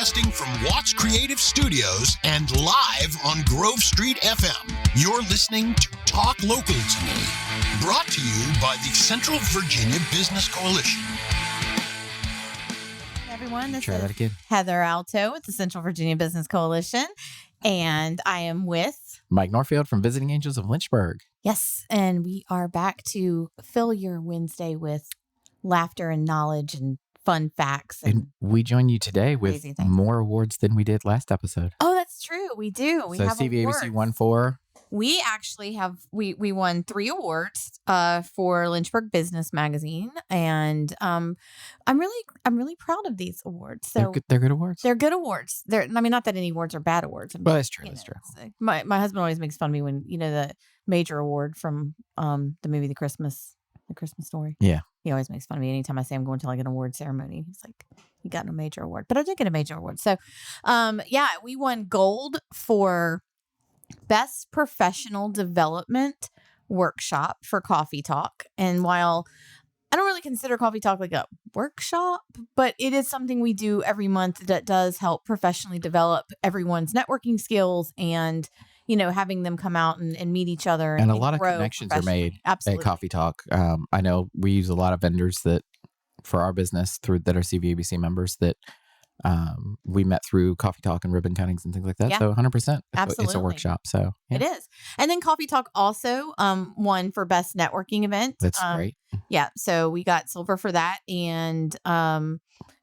Broadcasting from Watts Creative Studios and live on Grove Street FM. You're listening to Talk Local to Me, brought to you by the Central Virginia Business Coalition. Hey everyone, this Try that is again. Heather Alto with the Central Virginia Business Coalition, and I am with... Mike Norfield from Visiting Angels of Lynchburg. Yes, and we are back to fill your Wednesday with laughter and knowledge and fun facts. And we join you today with crazy things. more awards than we did last episode. Oh, that's true. We do. We So have CVABC awards. won 4. We actually have we won 3 awards for Lynchburg Business Magazine, and I'm really proud of these awards. So They're good awards. they're good awards. Not that any awards are bad awards. Well, that's true. You That's know, true. it's like- My husband always makes fun of me when the major award from the movie The Christmas Story. Yeah. He always makes fun of me anytime I say I'm going to like an award ceremony. He's like, "You got no major award," but I did get a major award. So, we won gold for Best Professional Development Workshop for Coffee Talk. And while I don't really consider Coffee Talk like a workshop, but it is something we do every month that does help professionally develop everyone's networking skills and, having them come out and meet each other. And a lot of grow connections are made Absolutely. at Coffee Talk. I know we use a lot of vendors that for our business that are CVABC members that we met through Coffee Talk and ribbon cuttings and things like that. Yeah. So 100%. It's a Absolutely. workshop. So yeah. It is. And then Coffee Talk also won for Best Networking Event. That's great. Yeah. So we got silver for that. And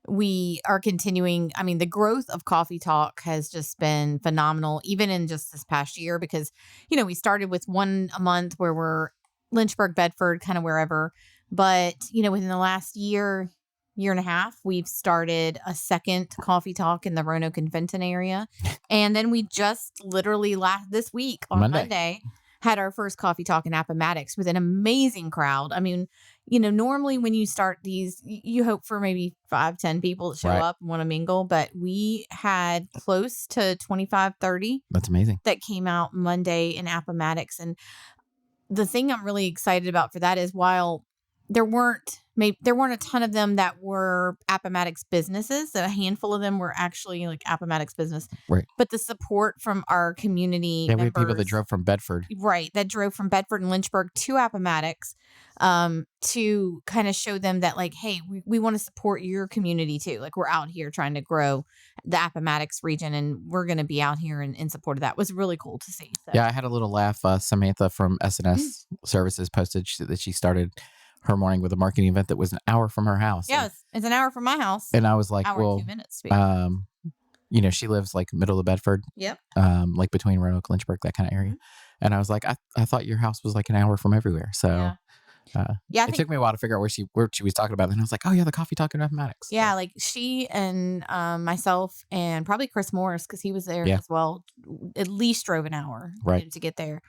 we are continuing. I mean, the growth of Coffee Talk has just been phenomenal, even in just this past year, because, we started with one a month where we're Lynchburg, Bedford, kind of wherever. But, within the last year and a half, we've started a second Coffee Talk in the Roanoke and Fenton area. And then we just literally this week on Monday had our first Coffee Talk in Appomattox with an amazing crowd. I mean, normally when you start these, you hope for maybe 5-10 people that show up and want to mingle, but we had close to 25-30. That's amazing. That came out Monday in Appomattox. And the thing I'm really excited about for that is while there weren't a ton of them that were Appomattox businesses. A handful of them were actually like Appomattox business. Right. But the support from our community Yeah, we had members, people that drove from Bedford. Right. That drove from Bedford and Lynchburg to Appomattox to kind of show them that like, hey, we want to support your community too. Like we're out here trying to grow the Appomattox region and we're going to be out here in support of that. It was really cool to see. So. Yeah, I had a little laugh. Samantha from S&S Services posted that she started her morning with a marketing event that was an hour from her house. Yeah, it's an hour from my house. And I was like, hour well, and 2 minutes. She lives like middle of Bedford. Yep. Like between Roanoke, Lynchburg, that kind of area. Mm-hmm. And I was like, I thought your house was like an hour from everywhere. So it took me a while to figure out where she was talking about. And I was like, oh yeah, the Coffee Talk in Appomattox. Yeah, so. like she and myself and probably Chris Morris, because he was there as well, at least drove an hour to get there.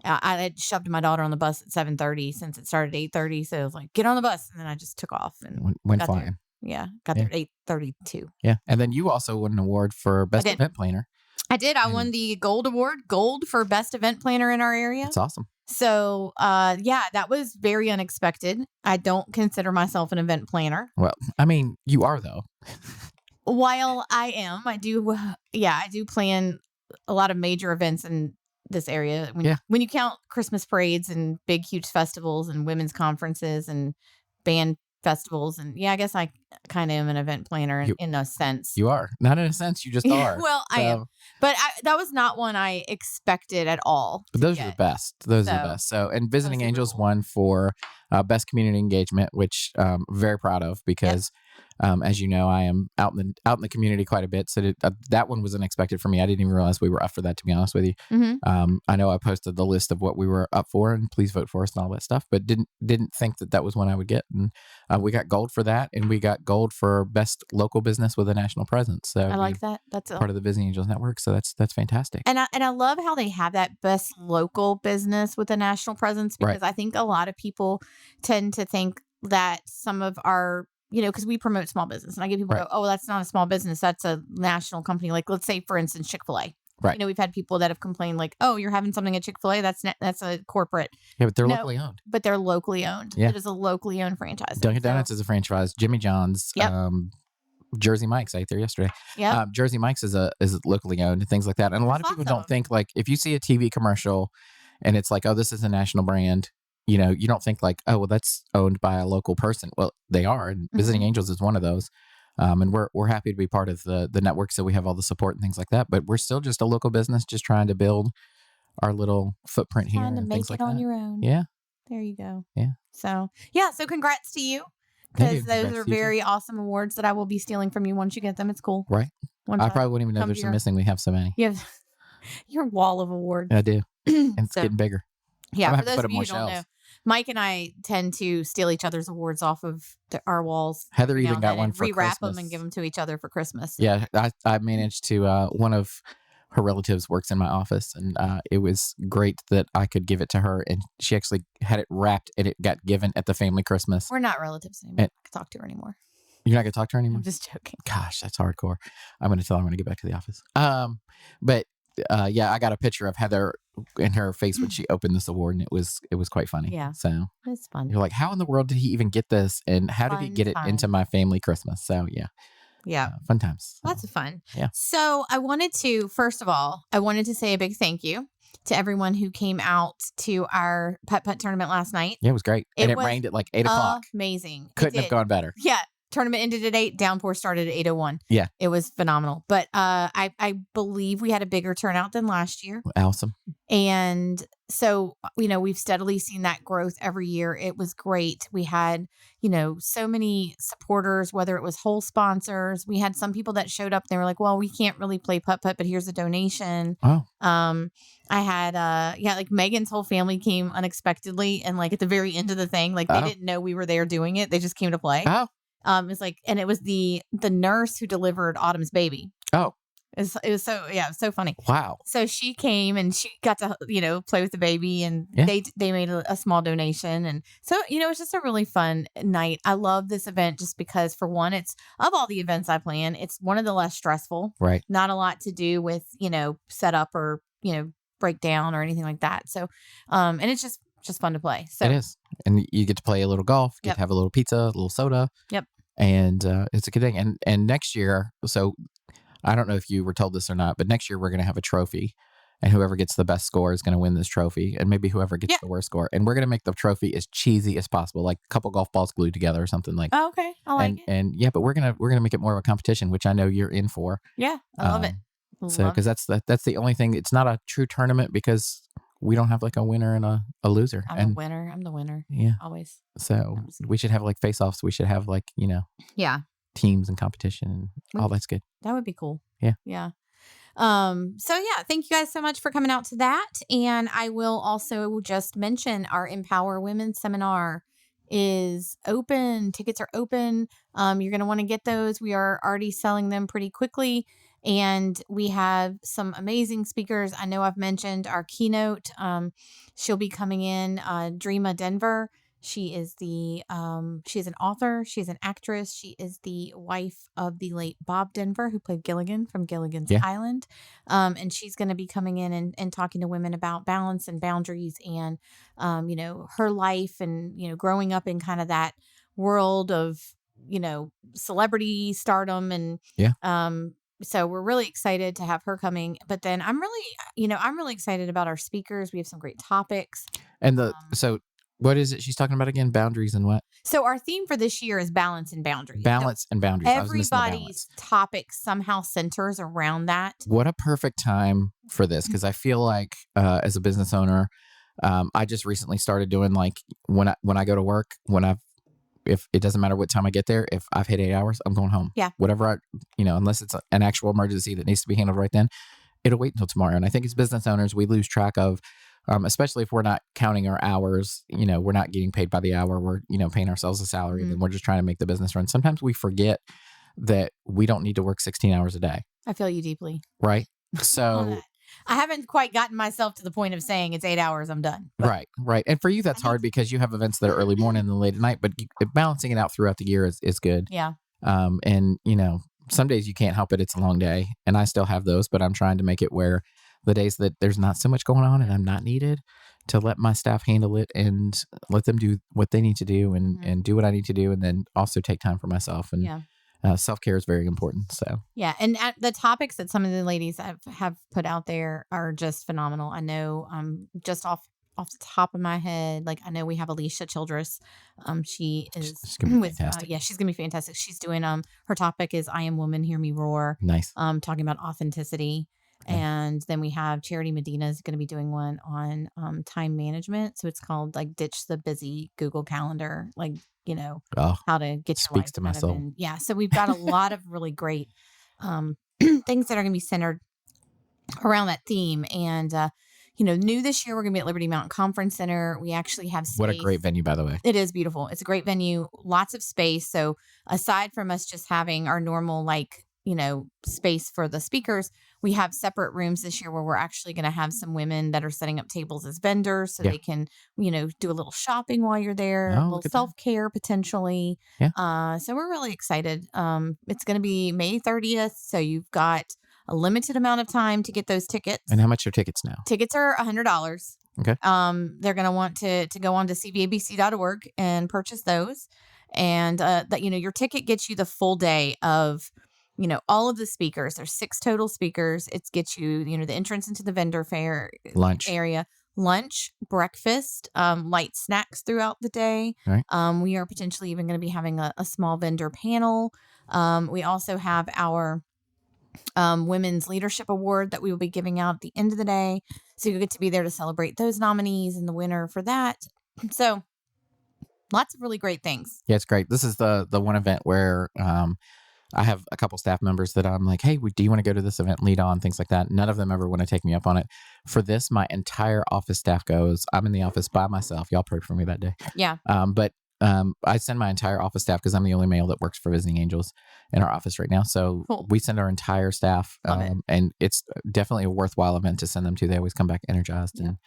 I had shoved my daughter on the bus at 7:30 since it started at 8:30. So I was like, get on the bus. And then I just took off and went flying. Got there at 8:32. Yeah. And then you also won an award for Best Event Planner. I did. I won the Gold Award, Gold for Best Event Planner in our area. That's awesome. So, that was very unexpected. I don't consider myself an event planner. Well, I mean, you are though. While I am, I do plan a lot of major events in this area. When you count Christmas parades and big, huge festivals and women's conferences and band festivals. And I guess I kind of am an event planner in a sense. You are. Not in a sense, you just are. Well, I am. But that was not one I expected at all. But those are the best. Those are the best. So, and Visiting Angels won for Best Community Engagement, which I'm very proud of because, as you know, I am out in the community quite a bit. So that one was unexpected for me. I didn't even realize we were up for that, to be honest with you. Mm-hmm. I know I posted the list of what we were up for and please vote for us and all that stuff, but didn't think that was one I would get. And we got gold for that, and we got gold for Best Local Business with a National Presence. So I like that. That's part of the Visiting Angels Network. So that's fantastic. And I love how they have that Best Local Business with a National Presence, because I think a lot of people tend to think that some of our, because we promote small business, and I get people go, oh, that's not a small business, that's a national company. Like, let's say, for instance, Chick-fil-A. Right. We've had people that have complained like, oh, you're having something at Chick-fil-A. That's a corporate. Yeah, but they're locally owned. But they're locally owned. Yeah. It is a locally owned franchise. Dunkin' Donuts is a franchise. Jimmy John's. Yep. Jersey Mike's. I ate there yesterday. Yeah. Jersey Mike's is locally owned and things like that. And a lot of people don't think, like, if you see a TV commercial and it's like, oh, this is a national brand, you don't think like, oh, well, that's owned by a local person. Well, they are, and Visiting Angels is one of those. And we're happy to be part of the network, so we have all the support and things like that. But we're still just a local business, just trying to build our little footprint here Trying to and make things it like on that. your own. Yeah. There you go. Yeah. So congrats to you, Thank you. because those Congrats are to you too. very awesome awards that I will be stealing from you once you get them. It's cool. Right. Once I probably wouldn't even know come there's to some your- missing. We have so many. You have your wall of awards. I do. And it's So, getting bigger. yeah, I'm for gonna have those to put of up you more who don't know, shelves. Mike and I tend to steal each other's awards off of our walls. Heather every now even and got then one and for rewrap Christmas. them and give them to each other for Christmas. Yeah, I managed to. One of her relatives works in my office, and it was great that I could give it to her, and she actually had it wrapped, and it got given at the family Christmas. We're not relatives anymore. And- I can talk to her anymore. You're not gonna talk to her anymore? I'm just joking. Gosh, that's hardcore. I'm gonna tell her when I get back to the office. But yeah, I got a picture of Heather in her face when she opened this award, and it was quite funny. Yeah. So It's fun. you're like, how in the world did he even get this, and how did he Fun get it into time. my family Christmas? So yeah, Yeah. fun times. So, Lots of fun. Yeah. So first of all, I wanted to say a big thank you to everyone who came out to our putt-putt tournament last night. yeah, it was great, and it was rained at like 8:00. Amazing. It Couldn't have did. gone better. Yeah. Tournament ended at 8. Downpour started at 8:01. Yeah. It was phenomenal. But I believe we had a bigger turnout than last year. Awesome. And so, we've steadily seen that growth every year. It was great. We had, so many supporters, whether it was whole sponsors. We had some people that showed up and they were like, well, we can't really play putt-putt, but here's a donation. Oh. I had, like Megan's whole family came unexpectedly. And like at the very end of the thing, like they didn't know we were there doing it. They just came to play. Oh. It's like, and it was the nurse who delivered Autumn's baby. Oh. It was so funny. Wow. So she came and she got to, play with the baby, and Yeah. they made a small donation. And so, it's just a really fun night. I love this event just because, for one, it's, of all the events I plan, it's one of the less stressful. Right. Not a lot to do with, setup or, breakdown or anything like that. So, and it's just fun to play. So It is. And you get to play a little golf, get Yep. to have a little pizza, a little soda. Yep. And it's a good thing. And next year, so I don't know if you were told this or not, but next year we're going to have a trophy, and whoever gets the best score is going to win this trophy, and maybe whoever gets the worst score. And we're going to make the trophy as cheesy as possible, like a couple golf balls glued together or something like. Oh, okay. I like it. And yeah, but we're gonna make it more of a competition, which I know you're in for. Yeah. I love it. So because that's the only thing. It's not a true tournament because we don't have like a winner and a loser. I'm the winner. Yeah. Always. So we should have like face-offs. We should have like, Yeah. teams and competition and all that's good. That would be cool. Yeah. Yeah. So yeah, thank you guys so much for coming out to that. And I will also just mention our Empower Women seminar is open. Tickets are open. You're going to want to get those. We are already selling them pretty quickly. And we have some amazing speakers. I know I've mentioned our keynote. She'll be coming in, Dreama Denver. She is she's an author. She's an actress. She is the wife of the late Bob Denver, who played Gilligan from Gilligan's Island. And she's going to be coming in and talking to women about balance and boundaries and, her life and, growing up in kind of that world of, celebrity stardom. And, so we're really excited to have her coming. But then I'm really excited about our speakers. We have some great topics. And so what is it she's talking about again? Boundaries and what? So our theme for this year is balance and boundaries. Balance and boundaries. I was missing the Everybody's balance. topic somehow centers around that. What a perfect time for this, because I feel like as a business owner, I just recently started doing like when I go to work, if it doesn't matter what time I get there, if I've hit 8 hours, I'm going home. Yeah. Whatever unless it's an actual emergency that needs to be handled right then, it'll wait until tomorrow. And I think as business owners, we lose track of, especially if we're not counting our hours, we're not getting paid by the hour. We're, paying ourselves a salary and we're just trying to make the business run. Sometimes we forget that we don't need to work 16 hours a day. I feel you deeply. Right. on So, that. I haven't quite gotten myself to the point of saying it's 8 hours, I'm done. But right. And for you, that's hard because you have events that are early morning and late at night, but balancing it out throughout the year is good. yeah. And some days you can't help it. It's a long day and I still have those, but I'm trying to make it where the days that there's not so much going on and I'm not needed, to let my staff handle it and let them do what they need to do and do what I need to do. And then also take time for myself. And self-care is very important. So yeah. And the topics that some of the ladies have put out there are just phenomenal. I know just off the top of my head, like I know we have Alicia Childress. She is it's gonna be with fantastic. yeah, she's gonna be fantastic. She's doing her topic is I Am Woman, Hear Me Roar. Nice. Talking about authenticity. Okay. And then we have Charity Medina is going to be doing one on time management. So it's called like Ditch the Busy Google Calendar, like, Oh, how to get your speaks life to my kind of soul. in. Yeah. So we've got a lot of really great things that are going to be centered around that theme. And, new this year, we're going to be at Liberty Mountain Conference Center. We actually have space. What a great venue, by the way. It is beautiful. It's a great venue, lots of space. So aside from us just having our normal, space for the speakers, we have separate rooms this year where we're actually going to have some women that are setting up tables as vendors so they can, do a little shopping while you're there, a little self-care potentially. Yeah. So we're really excited. It's going to be May 30th. So you've got a limited amount of time to get those tickets. And how much are tickets now? Tickets are $100. Okay. They're going to want to go on to cvabc.org and purchase those. And your ticket gets you the full day of, all of the speakers. There's 6 total speakers. It gets you, the entrance into the vendor fair area, lunch, breakfast, light snacks throughout the day. Right. We are potentially even going to be having a small vendor panel. We also have our Women's Leadership Award that we will be giving out at the end of the day. So you'll get to be there to celebrate those nominees and the winner for that. So lots of really great things. Yeah, it's great. This is the one event where I have a couple staff members that I'm like, hey, do you want to go to this event, lead on, things like that. None of them ever want to take me up on it. For this, my entire office staff goes. I'm in the office by myself. Y'all pray for me that day. Yeah. But I send my entire office staff because I'm the only male that works for Visiting Angels in our office right now. So cool. We send our entire staff, and it's definitely a worthwhile event to send them to. They always come back energized and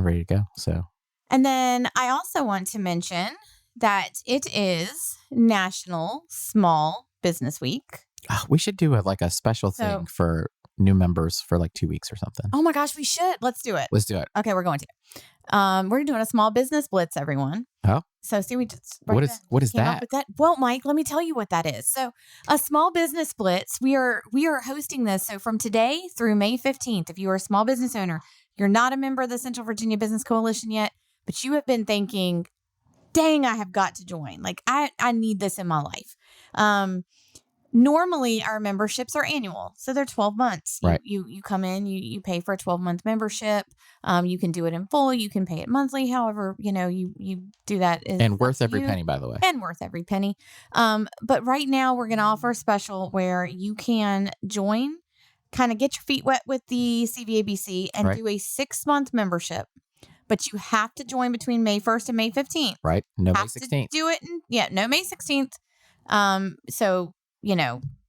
ready to go. So, and then I also want to mention that it is National Small Business Week. We should do a special thing for new members for 2 weeks or something. Oh my gosh, we should. Let's do it. Let's do it. Okay, we're going to. We're doing a small business blitz, everyone. Oh. So see, we just what is that? Well, Mike, let me tell you what that is. So a small business blitz, we are hosting this. So from today through May 15th, if you are a small business owner, you're not a member of the Central Virginia Business Coalition yet, but you have been thinking, dang, I have got to join. I need this in my life. Normally our memberships are annual, so they're 12 months. Right. You come in, you pay for a 12-month membership. You can do it in full. You can pay it monthly. However, you do that. And worth every penny, by the way. And worth every penny. But right now we're going to offer a special where you can join, kind of get your feet wet with the CVABC and do a 6-month membership. But you have to join between May 1st and May 15th. Right. No May 16th. Do it. No May 16th. So,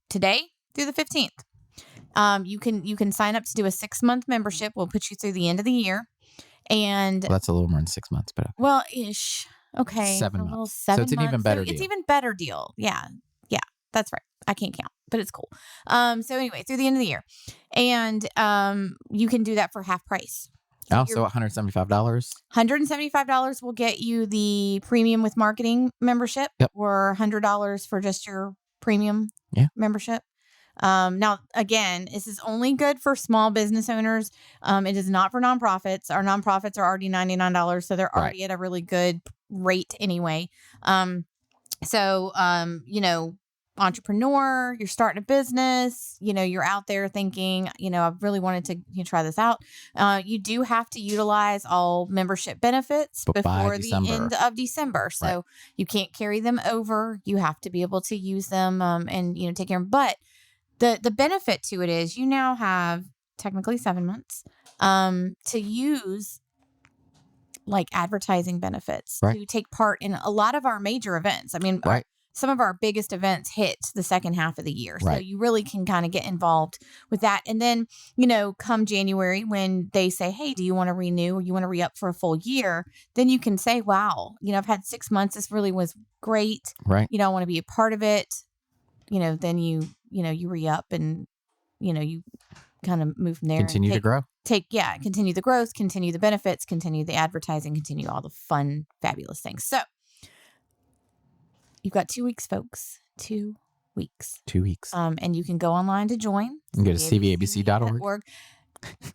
today through the 15th. You can sign up to do a 6-month membership. We'll put you through the end of the year. And that's a little more than 6 months, but okay. Well, ish. Okay. 7 months. 7 so it's an even better deal. It's even better deal. Yeah. Yeah. That's right. I can't count, but it's cool. So anyway, through the end of the year. And you can do that for half price. So $175. $175 will get you the premium with marketing membership, or $100 for just your premium membership. Now, again, this is only good for small business owners. It is not for nonprofits. Our nonprofits are already $99, so they're already at a really good rate anyway. Entrepreneur, you're starting a business, you're out there thinking, I really wanted to try this out. You do have to utilize all membership benefits before the end of December. So you can't carry them over. You have to be able to use them and take care of them. But the benefit to it is you now have technically 7 months to use advertising benefits to take part in a lot of our major events. I mean, some of our biggest events hit the second half of the year. So you really can kind of get involved with that. And then, come January when they say, hey, do you want to renew or you want to re-up for a full year? Then you can say, wow, I've had 6 months. This really was great. Right. I want to be a part of it. Then you re-up and, you kind of move from there. Continue to grow. Continue the growth, continue the benefits, continue the advertising, continue all the fun, fabulous things. So, you've got 2 weeks, folks. 2 weeks. 2 weeks. And you can go online to join. You can go to cvabc.org.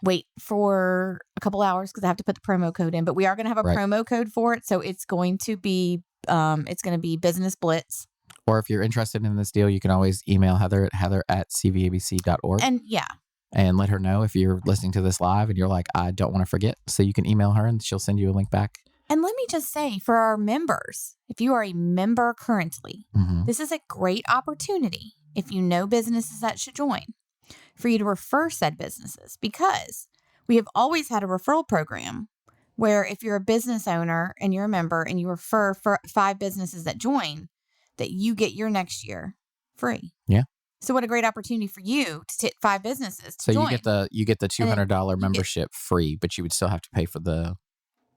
Wait for a couple hours because I have to put the promo code in, but we are going to have a promo code for it. So it's going to be Business Blitz. Or if you're interested in this deal, you can always email Heather at cvabc.org. And let her know if you're listening to this live and you're like, I don't want to forget. So you can email her and she'll send you a link back. And let me just say, for our members, if you are a member currently, this is a great opportunity, if you know businesses that should join, for you to refer said businesses, because we have always had a referral program where if you're a business owner and you're a member and you refer for 5 businesses that join, that you get your next year free. Yeah. So what a great opportunity for you to hit 5 businesses to so join. you get the $200 membership free, but you would still have to pay for the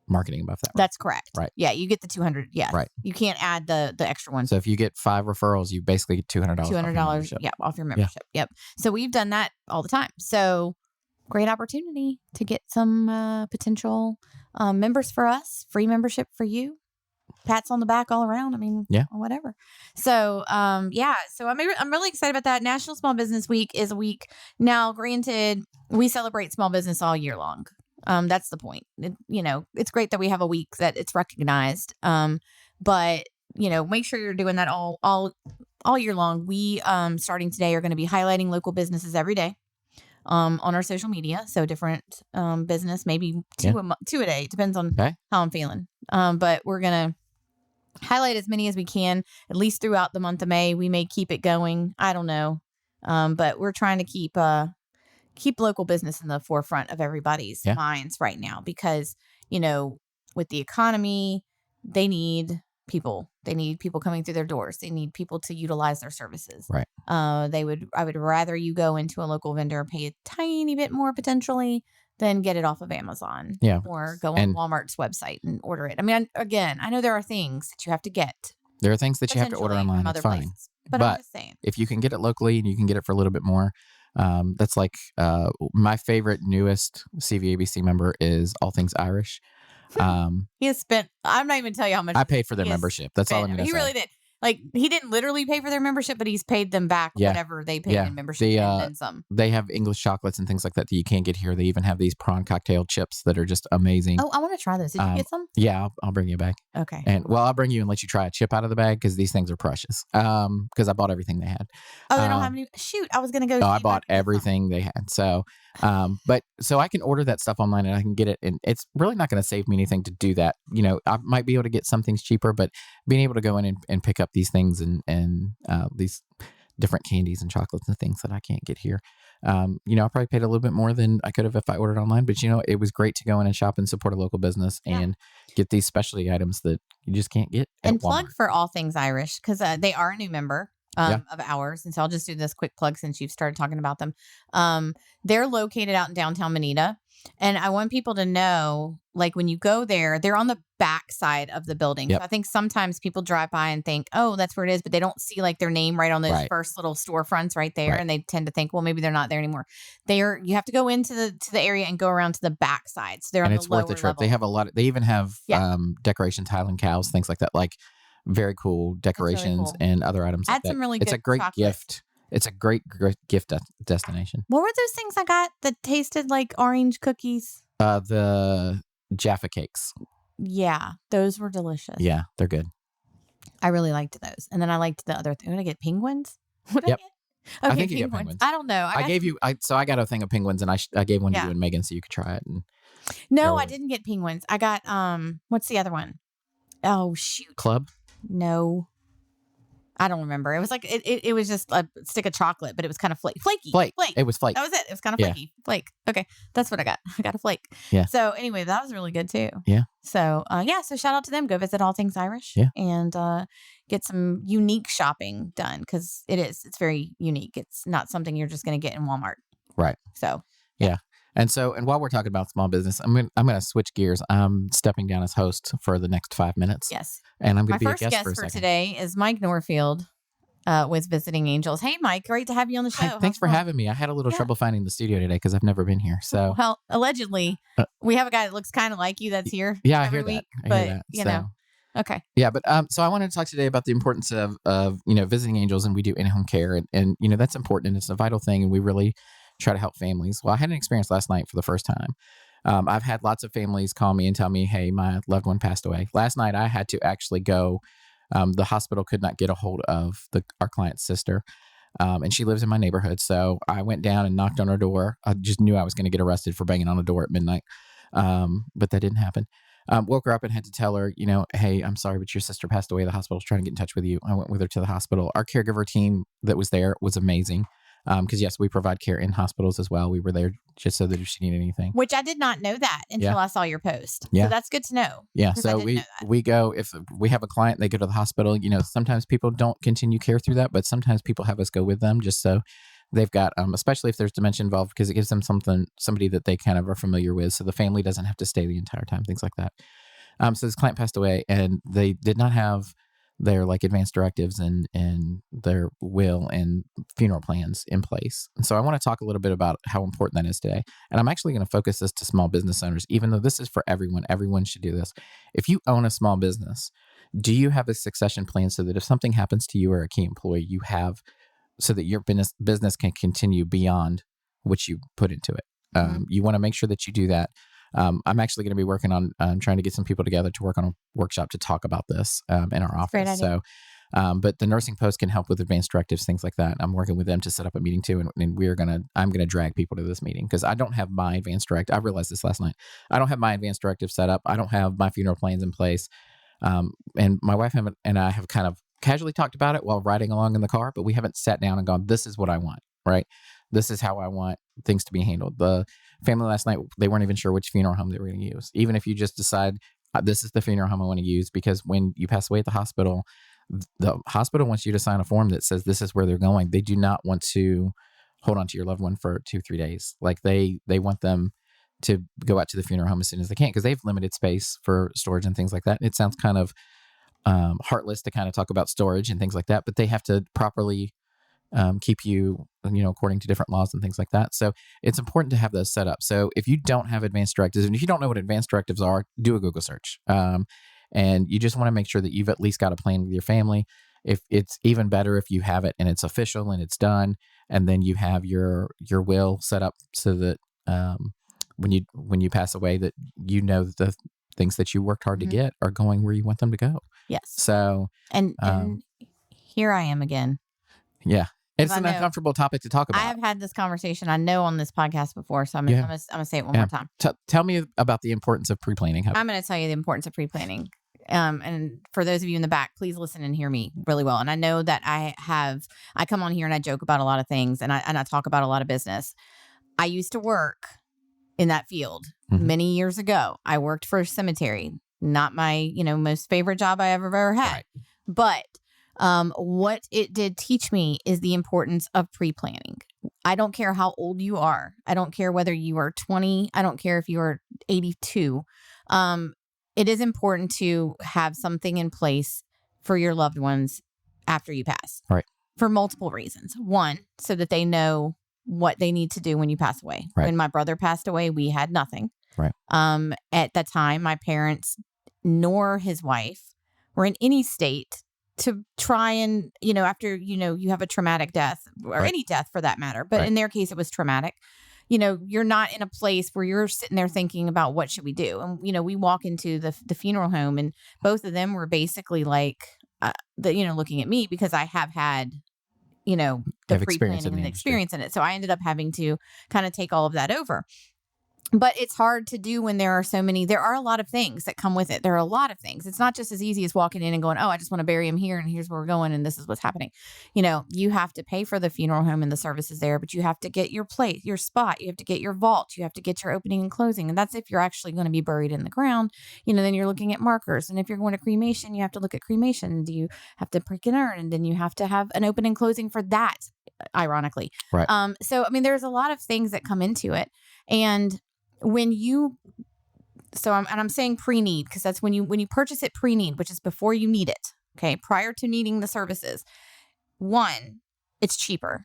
marketing above that. Right? That's correct. Right. Yeah, you get the 200. Yeah. Right. You can't add the extra one. So if you get 5 referrals, you basically get $200. $200. Off your membership. Yeah. Yep. So we've done that all the time. So great opportunity to get some potential members for us. Free membership for you. Pats on the back all around. I mean, whatever. So, So I'm really excited about that. National Small Business Week is a week. Now, granted, we celebrate small business all year long. That's the point. It's great that we have a week that it's recognized. But make sure you're doing that all year long. We, starting today, are going to be highlighting local businesses every day. On our social media. So different business, maybe two a day. Depends on how I'm feeling. But we're going to highlight as many as we can, at least throughout the month of May. We may keep it going. I don't know. But we're trying to keep local business in the forefront of everybody's minds right now because, with the economy, they need people. They need people coming through their doors. They need people to utilize their services. Right. I would rather you go into a local vendor, pay a tiny bit more potentially than get it off of Amazon. Yeah. Or go on Walmart's website and order it. I mean, I know there are things that you have to get. There are things that you have to order online. It's fine. Places, but I'm just saying. If you can get it locally and you can get it for a little bit more, that's like my favorite newest CVABC member is All Things Irish. He has spent, I'm not even telling you how much I paid for their membership. That's all I'm going to say. He really did. Like, he didn't literally pay for their membership, but he's paid them back whatever they paid in membership and then some. They have English chocolates and things like that you can't get here. They even have these prawn cocktail chips that are just amazing. Oh, I want to try those. Did you get some? Yeah, I'll bring you a bag. Okay. And I'll bring you and let you try a chip out of the bag because these things are precious. Because I bought everything they had. Oh, they don't have any. Shoot, I was going to go. No, I bought everything they had. So, so I can order that stuff online and I can get it. And it's really not going to save me anything to do that. I might be able to get some things cheaper, but being able to go in and pick up these things and these different candies and chocolates and things that I can't get here. I probably paid a little bit more than I could have if I ordered online, but it was great to go in and shop and support a local business and get these specialty items that you just can't get at and Walmart. Plug for All Things Irish because they are a new member of ours. And so I'll just do this quick plug since you've started talking about them. They're located out in downtown Manita. And I want people to know, like, when you go there, they're on the back side of the building. Yep. So I think sometimes people drive by and think, oh, that's where it is. But they don't see like their name right on those first little storefronts right there. Right. And they tend to think, well, maybe they're not there anymore. You have to go into the area and go around to the back side. So they're on the lower level. It's worth the trip. They have they even have decorations, Highland cows, things like that. Like very cool decorations really cool. And other items Add like that. Some really good It's a great chocolate. gift. It's a great gift destination. What were those things I got that tasted like orange cookies? The Jaffa cakes. Yeah, those were delicious. Yeah, they're good. I really liked those. And then I liked the other thing. Did I get penguins? What did I get? Okay, I think you get penguins. I don't know. I got a thing of penguins and I gave one to you and Megan so you could try it. And no, I didn't get penguins. I got, what's the other one? Oh, shoot. Club? No. I don't remember. It was like it was just a stick of chocolate, but it was kind of flaky. Flake. It was flake. That was it. It was kind of flaky. Flake. Okay, that's what I got. I got a flake. Yeah. So anyway, that was really good too. Yeah. So so shout out to them. Go visit All Things Irish. Yeah. And get some unique shopping done because it's very unique. It's not something you're just going to get in Walmart. Right. So. Yeah. And while we're talking about small business, I'm gonna switch gears. I'm stepping down as host for the next 5 minutes. Yes. And I'm gonna be My a guest first for guest today is Mike Norfield with Visiting Angels. Hey, Mike, great to have you on the show. Hi, thanks for having me. I had a little trouble finding the studio today because I've never been here. So well, allegedly, we have a guy that looks kind of like you that's here. Yeah, I every hear week, that. But you know, Okay. Yeah, but so I wanted to talk today about the importance of visiting angels, and we do in-home care, and that's important and it's a vital thing, and we really try to help families. Well, I had an experience last night for the first time. I've had lots of families call me and tell me, "Hey, my loved one passed away." Last night, I had to actually go. The hospital could not get a hold of our client's sister, and she lives in my neighborhood. So I went down and knocked on her door. I just knew I was going to get arrested for banging on a door at midnight, but that didn't happen. Woke her up and had to tell her, "Hey, I'm sorry, but your sister passed away. The hospital's trying to get in touch with you." I went with her to the hospital. Our caregiver team that was there was amazing. Because yes, we provide care in hospitals as well. We were there just so that if she needed anything. Which I did not know that until I saw your post. Yeah. So that's good to know. Yeah. So we go, if we have a client, they go to the hospital, sometimes people don't continue care through that, but sometimes people have us go with them just so they've got, especially if there's dementia involved, because it gives them somebody that they kind of are familiar with. So the family doesn't have to stay the entire time, things like that. So this client passed away and they did not have their advanced directives and their will and funeral plans in place. And so I want to talk a little bit about how important that is today. And I'm actually going to focus this to small business owners, even though this is for everyone. Everyone should do this. If you own a small business, do you have a succession plan so that if something happens to you or a key employee, you have so that your business can continue beyond what you put into it? You want to make sure that you do that. I'm actually going to be working on trying to get some people together to work on a workshop to talk about this in our office. Great idea. So, but the nursing post can help with advanced directives, things like that. I'm working with them to set up a meeting too, and I'm gonna drag people to this meeting because I don't have my advanced directive. I realized this last night. I don't have my advanced directive set up. I don't have my funeral plans in place. And my wife and I have kind of casually talked about it while riding along in the car, but we haven't sat down and gone, "This is what I want," right? This is how I want things to be handled. The family last night, they weren't even sure which funeral home they were going to use. Even if you just decide, this is the funeral home I want to use, because when you pass away at the hospital wants you to sign a form that says this is where they're going. They do not want to hold on to your loved one for 2-3 days. They want them to go out to the funeral home as soon as they can because they have limited space for storage and things like that. It sounds kind of heartless to kind of talk about storage and things like that, but they have to properly keep you, according to different laws and things like that. So it's important to have those set up. So if you don't have advanced directives, and if you don't know what advanced directives are, do a Google search. And you just want to make sure that you've at least got a plan with your family. If it's even better if you have it and it's official and it's done, and then you have your will set up so that when you pass away, that that the things that you worked hard to get are going where you want them to go. Yes. So and here I am again. Yeah. It's an uncomfortable topic to talk about. I have had this conversation, I know, on this podcast before, so I'm going to say it one more time. Tell me about the importance of pre-planning. I'm going to tell you the importance of pre-planning. And for those of you in the back, please listen and hear me really well. And I know that I come on here and I joke about a lot of things and I talk about a lot of business. I used to work in that field many years ago. I worked for a cemetery, not my, most favorite job I ever had. Right. But what it did teach me is the importance of pre-planning. I don't care how old you are. I don't care whether you are 20. I don't care if you are 82. It is important to have something in place for your loved ones after you pass. Right. For multiple reasons. One, so that they know what they need to do when you pass away. Right. When my brother passed away, we had nothing. Right. At that time, my parents nor his wife were in any state to try and, after, you have a traumatic death or any death for that matter. But in their case, it was traumatic. You're not in a place where you're sitting there thinking about what should we do. And, we walk into the funeral home and both of them were basically like, looking at me because I have had, the pre-planning and the experience in it. So I ended up having to kind of take all of that over. But it's hard to do when there are a lot of things that come with it. There are a lot of things. It's not just as easy as walking in and going, oh, I just want to bury him here and here's where we're going and this is what's happening. You have to pay for the funeral home and the services there, but you have to get your place, your spot. You have to get your vault. You have to get your opening and closing. And that's if you're actually going to be buried in the ground. Then you're looking at markers. And if you're going to cremation, you have to look at cremation. Do you have to prick and urn? And then you have to have an open and closing for that, ironically. Right. There's a lot of things that come into it. And I'm saying pre-need because that's when you purchase it pre-need, which is before you need it. Okay. Prior to needing the services. 1, it's cheaper.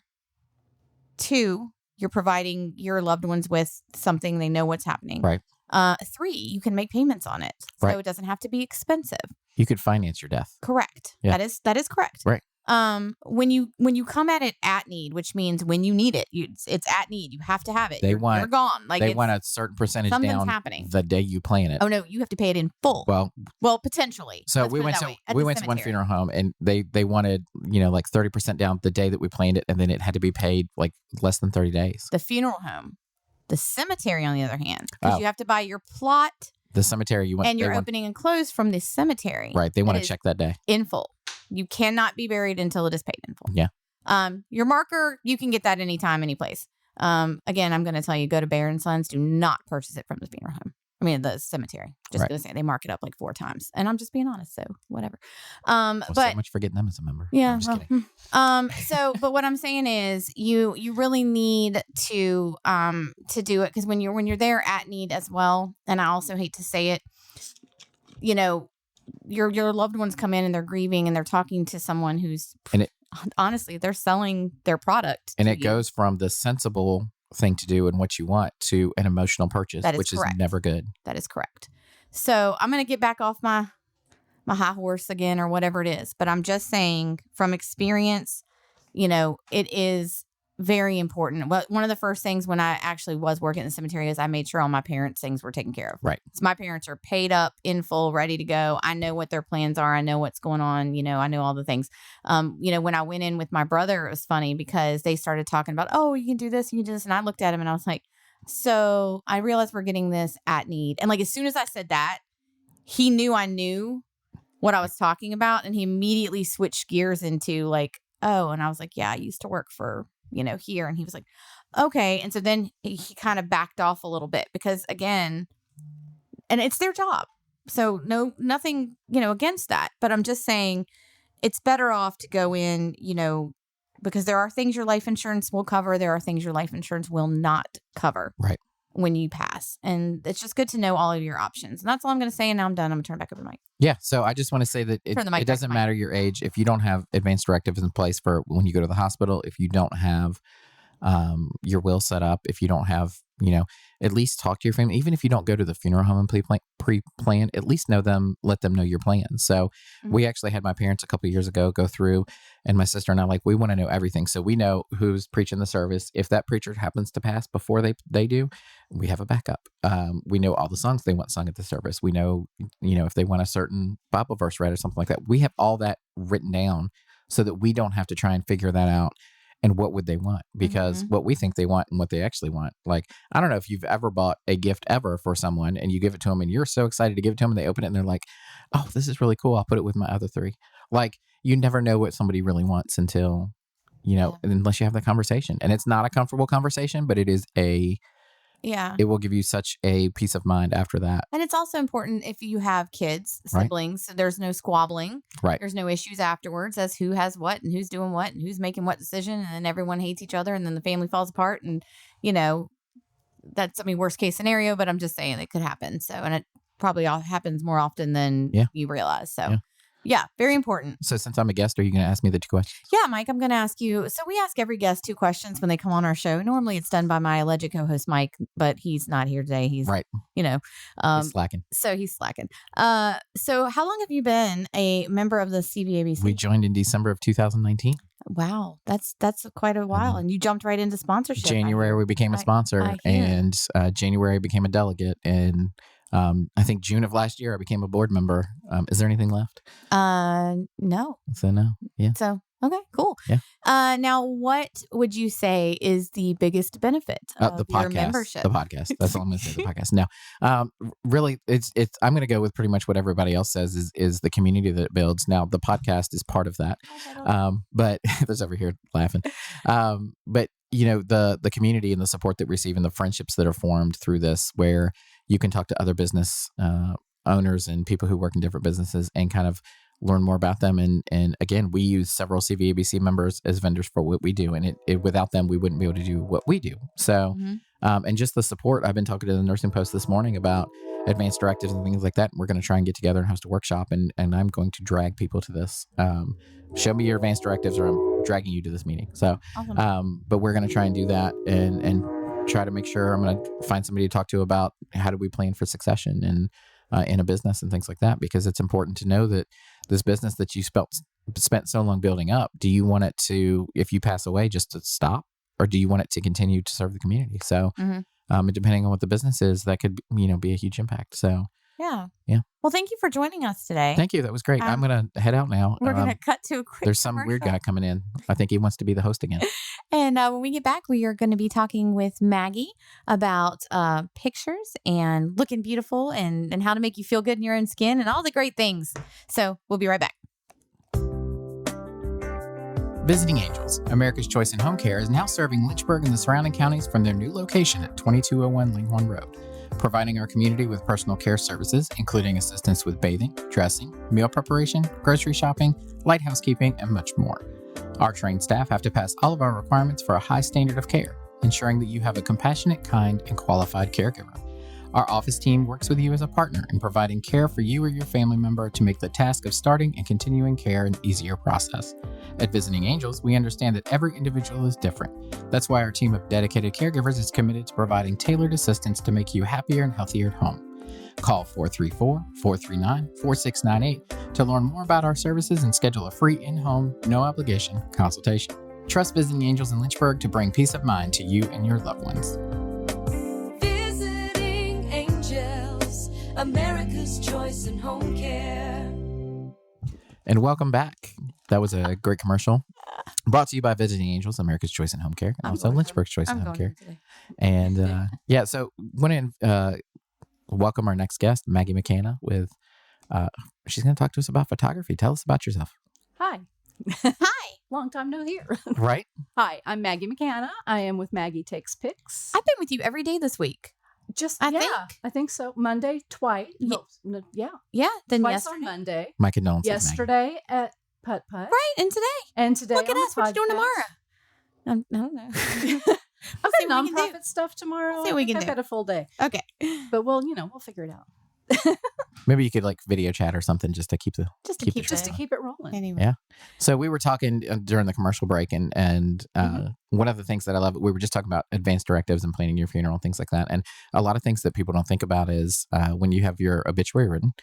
2, you're providing your loved ones with something they know what's happening. Right. 3, you can make payments on it. So Right. it doesn't have to be expensive. You could finance your death. Correct. Yeah. That is correct. Right. When you come at it at need, which means when you need it, it's at need. You have to have it. You're gone. Like they want a certain percentage down happening the day you plan it. Oh no, you have to pay it in full. Well, potentially. So we went to one funeral home and they wanted, like 30% down the day that we planned it, and then it had to be paid like less than 30 days. The funeral home. The cemetery, on the other hand, because you have to buy your plot. The cemetery and you're opening and close from the cemetery. Right. They want to check that day in full. You cannot be buried until it is paid in full. Yeah. Your marker, you can get that anytime, any place. Again, I'm going to tell you, go to Bear & Sons. Do not purchase it from the funeral home. I mean, the cemetery. Just going to say they mark it up like 4 times. And I'm just being honest, so whatever. Well, so much for getting them as a member. Yeah. I'm just kidding. But what I'm saying is you really need to do it, because when you're there at need as well, and I also hate to say it, your loved ones come in and they're grieving and they're talking to someone who's honestly, they're selling their product. And it goes from the sensible thing to do and what you want to an emotional purchase, which is never good. That is correct. So I'm going to get back off my high horse again, or whatever it is. But I'm just saying from experience, it is very important. Well, one of the first things when I actually was working in the cemetery is I made sure all my parents' things were taken care of. Right. So my parents are paid up in full, ready to go. I know what their plans are. I know what's going on. I know all the things. When I went in with my brother, it was funny because they started talking about, oh, you can do this, you can do this. And I looked at him and I was like, so I realized we're getting this at need. And like, as soon as I said that, he knew I knew what I was talking about. And he immediately switched gears into like, oh, and I was like, yeah, I used to work for here. And he was like, okay. And so then he kind of backed off a little bit because, again, and it's their job. So nothing, against that. But I'm just saying it's better off to go in, because there are things your life insurance will cover. There are things your life insurance will not cover. Right. When you pass. And it's just good to know all of your options. And that's all I'm going to say. And now I'm done. I'm going to turn back over the mic. Yeah. So I just want to say that it doesn't matter your age. If you don't have advanced directives in place for when you go to the hospital, if you don't have your will set up, if you don't have, at least talk to your family. Even if you don't go to the funeral home and pre-plan, at least let them know your plans. So we actually had my parents a couple of years ago go through, and my sister and I, we want to know everything. So we know who's preaching the service. If that preacher happens to pass before they do, we have a backup. We know all the songs they want sung at the service. We know, if they want a certain Bible verse read or something like that. We have all that written down so that we don't have to try and figure that out. And what would they want? Because what we think they want and what they actually want. Like, I don't know if you've ever bought a gift ever for someone and you give it to them and you're so excited to give it to them and they open it and they're like, oh, this is really cool. I'll put it with my other 3. Like, you never know what somebody really wants until, unless you have the conversation. And it's not a comfortable conversation, but it is it will give you such a peace of mind after that. And it's also important if you have kids, siblings, so there's no squabbling. Right. There's no issues afterwards as who has what and who's doing what and who's making what decision. And then everyone hates each other and then the family falls apart. And, that's, worst case scenario, but I'm just saying it could happen. So, and it probably happens more often than you realize. So. Yeah, very important. So since I'm a guest, are you going to ask me the 2 questions? Yeah, Mike, I'm going to ask you. So we ask every guest 2 questions when they come on our show. Normally it's done by my alleged co-host, Mike, but he's not here today. He's, right. He's slacking. So he's slacking. So how long have you been a member of the CVABC? We joined in December of 2019. Wow, that's quite a while. And you jumped right into sponsorship. January, we became a sponsor, and January became a delegate, and I think June of last year, I became a board member. Is there anything left? No. So no. Yeah. So, okay, cool. Yeah. Now, what would you say is the biggest benefit of the podcast, your membership? The podcast. That's all I'm going to say. The podcast. Now, really, it's. I'm going to go with pretty much what everybody else says is the community that it builds. Now, the podcast is part of that. But there's over here laughing. But the community and the support that we receive and the friendships that are formed through this, where you can talk to other business owners and people who work in different businesses and kind of learn more about them. And again, we use several CVABC members as vendors for what we do. And without them, we wouldn't be able to do what we do. So, and just the support. I've been talking to the Nursing Post this morning about advanced directives and things like that. We're going to try and get together and host a workshop. And I'm going to drag people to this. Show me your advanced directives or I'm dragging you to this meeting. So, awesome. But we're going to try and do that and try to make sure I'm going to find somebody to talk to about how do we plan for succession and in a business and things like that, because it's important to know that this business that you spent so long building up, do you want it to, if you pass away, just to stop, or do you want it to continue to serve the community? So depending on what the business is, that could, be a huge impact. So Yeah. Yeah. Well, thank you for joining us today. Thank you. That was great. I'm going to head out now. We're going to cut to a quick There's some weird guy coming in. I think he wants to be the host again. And when we get back, we are going to be talking with Maggie about pictures and looking beautiful and how to make you feel good in your own skin and all the great things. So we'll be right back. Visiting Angels, America's Choice in Home Care, is now serving Lynchburg and the surrounding counties from their new location at 2201 Linghorn Road, providing our community with personal care services, including assistance with bathing, dressing, meal preparation, grocery shopping, light housekeeping, and much more. Our trained staff have to pass all of our requirements for a high standard of care, ensuring that you have a compassionate, kind, and qualified caregiver. Our office team works with you as a partner in providing care for you or your family member to make the task of starting and continuing care an easier process. At Visiting Angels, we understand that every individual is different. That's why our team of dedicated caregivers is committed to providing tailored assistance to make you happier and healthier at home. Call 434-439-4698 to learn more about our services and schedule a free in-home, no-obligation consultation. Trust Visiting Angels in Lynchburg to bring peace of mind to you and your loved ones. Visiting Angels, America's Choice in Home Care. And welcome back. That was a great commercial. Brought to you by Visiting Angels, America's Choice in Home Care, and also Lynchburg's Choice in Home Care. And so want to welcome our next guest, Maggie McKenna, with she's going to talk to us about photography. Tell us about yourself. Hi. Hi. Long time no hear. Right? Hi, I'm Maggie McKenna. I am with Maggie Takes Pics. I've been with you every day this week. I think so. Monday, twice. Yeah. Then twice yesterday. on Monday. My condolences, Yesterday at Putt Putt. Right. And today. And today Look at on us. the What you doing podcast. tomorrow? I don't know. I'll see say what we can do. nonprofit stuff tomorrow. See what we I think can I've do. got a full day. Okay. But we'll figure it out. Maybe you could video chat or something just to keep the Just to keep the keep train Just to going. keep it rolling. Anyway. Yeah. So we were talking during the commercial break, and one of the things that I love, we were just talking about advanced directives and planning your funeral and things like that. And a lot of things that people don't think about is when you have your obituary written,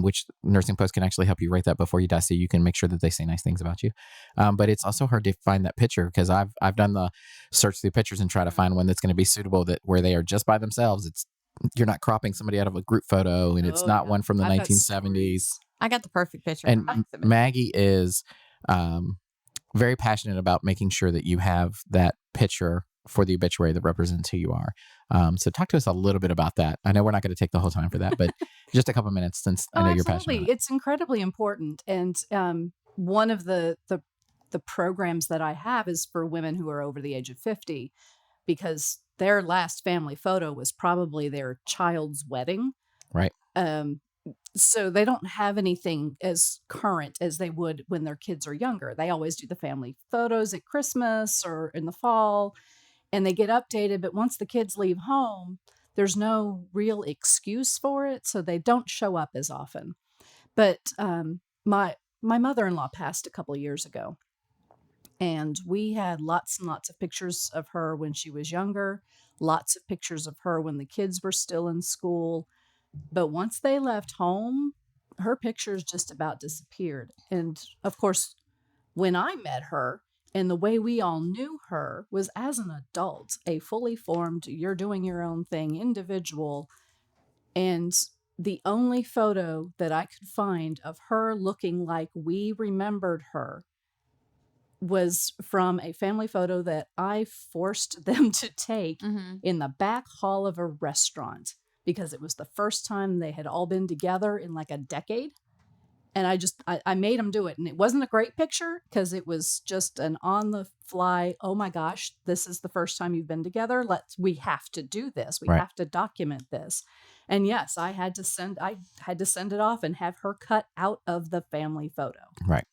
which Nursing Post can actually help you write that before you die, so you can make sure that they say nice things about you. But it's also hard to find that picture, because I've done the search through pictures and try to find one that's going to be suitable, that where they are just by themselves. You're not cropping somebody out of a group photo, and it's not one from the 1970s. I got the perfect picture. And Maggie is very passionate about making sure that you have that picture for the obituary that represents who you are. So talk to us a little bit about that. I know we're not going to take the whole time for that, but just a couple of minutes, since I know you're passionate about it. It's incredibly important. And one of the programs that I have is for women who are over the age of 50, because their last family photo was probably their child's wedding. Right. So they don't have anything as current as they would when their kids are younger. They always do the family photos at Christmas or in the fall, and they get updated. But once the kids leave home, there's no real excuse for it, so they don't show up as often. But my mother-in-law passed a couple of years ago, and we had lots and lots of pictures of her when she was younger, lots of pictures of her when the kids were still in school. But once they left home, her pictures just about disappeared. And of course, when I met her, and the way we all knew her was as an adult, a fully formed, you're doing your own thing individual. And the only photo that I could find of her looking like we remembered her was from a family photo that I forced them to take in the back hall of a restaurant, because it was the first time they had all been together in like a decade. And I made them do it. And it wasn't a great picture, because it was just an on the fly, oh my gosh, this is the first time you've been together. We have to do this. We have to document this. And yes, I had to send it off and have her cut out of the family photo. Right.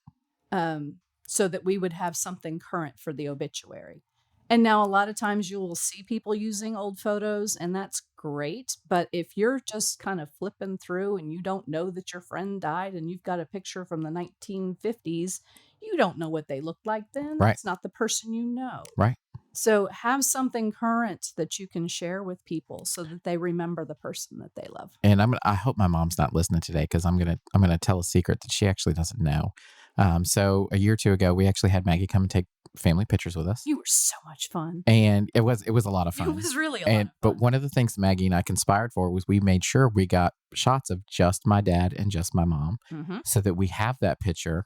So that we would have something current for the obituary. And now a lot of times you will see people using old photos, and that's great. But if you're just kind of flipping through and you don't know that your friend died and you've got a picture from the 1950s, you don't know what they looked like then. Right. It's not the person you know. Right. So have something current that you can share with people so that they remember the person that they love. And I hope my mom's not listening today, because I'm gonna tell a secret that she actually doesn't know. So a year or two ago, we actually had Maggie come and take family pictures with us, You were so much fun. and it was a lot of It fun. was really a lot of fun. But one of the things Maggie and I conspired for was we made sure we got shots of just my dad and just my mom, so that we have that picture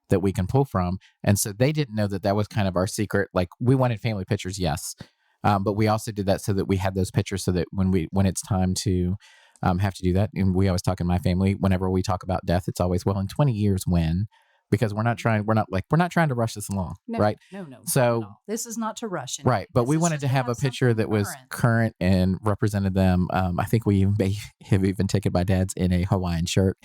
that we can pull from. And so they didn't know that was kind of our secret. Like, we wanted family pictures, yes, but we also did that so that we had those pictures, so that when it's time to have to do that, and we always talk in my family, whenever we talk about death, it's always, well, in 20 years when, because we're not trying to rush this along, No, right? No. So this is not to rush it. right, but we wanted to have a picture that was current and represented them. I think we may have even taken my dad's in a Hawaiian shirt.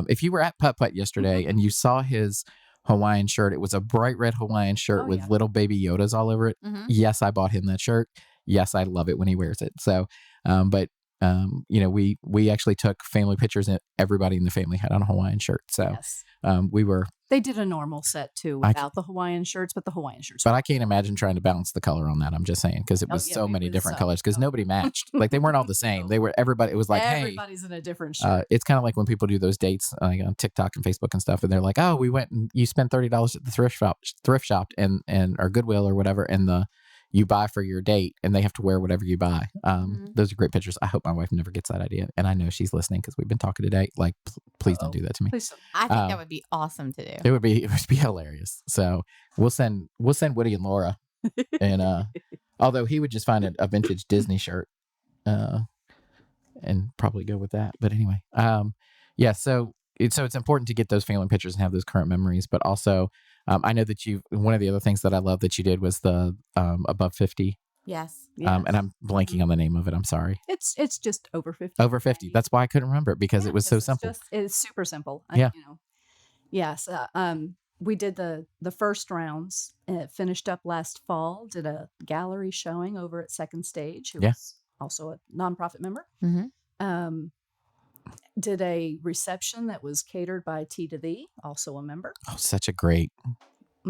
If you were at Putt Putt yesterday and you saw his Hawaiian shirt, it was a bright red Hawaiian shirt with little baby Yodas all over it. Yes, I bought him that shirt. Yes, I love it when he wears it. So, we actually took family pictures, and everybody in the family had on a Hawaiian shirt. So, Yes. They did a normal set too without the Hawaiian shirts, but the Hawaiian shirts. But I can't imagine trying to balance the color on that. I'm just saying, because it was so many different colors, because nobody matched. Like, they weren't all the same. They were everybody. It was like, everybody's in a different shirt. It's kind of like when people do those dates like on TikTok and Facebook and stuff, and they're like, "Oh, we went and you spent $30 at the thrift shop, and or Goodwill or whatever, and you buy for your date, and they have to wear whatever you buy." Those are great pictures. I hope my wife never gets that idea, and I know she's listening because we've been talking today. Like, please don't do that to me. Please don't. I think that would be awesome to do. It would be hilarious. So we'll send Woody and Laura, and although he would just find a vintage Disney shirt, and probably go with that. But anyway, yeah. So it's important to get those family pictures and have those current memories, but also. I know that one of the other things that I love that you did was the above 50. Yes. And I'm blanking on the name of it. I'm sorry. It's just over 50. Over 50. That's why I couldn't remember it, because it was so simple. It's super simple. Yeah. Yes. We did the first rounds, and it finished up last fall, did a gallery showing over at Second Stage, who was also a nonprofit member. Did a reception that was catered by T to Thee, also a member. Oh, such a great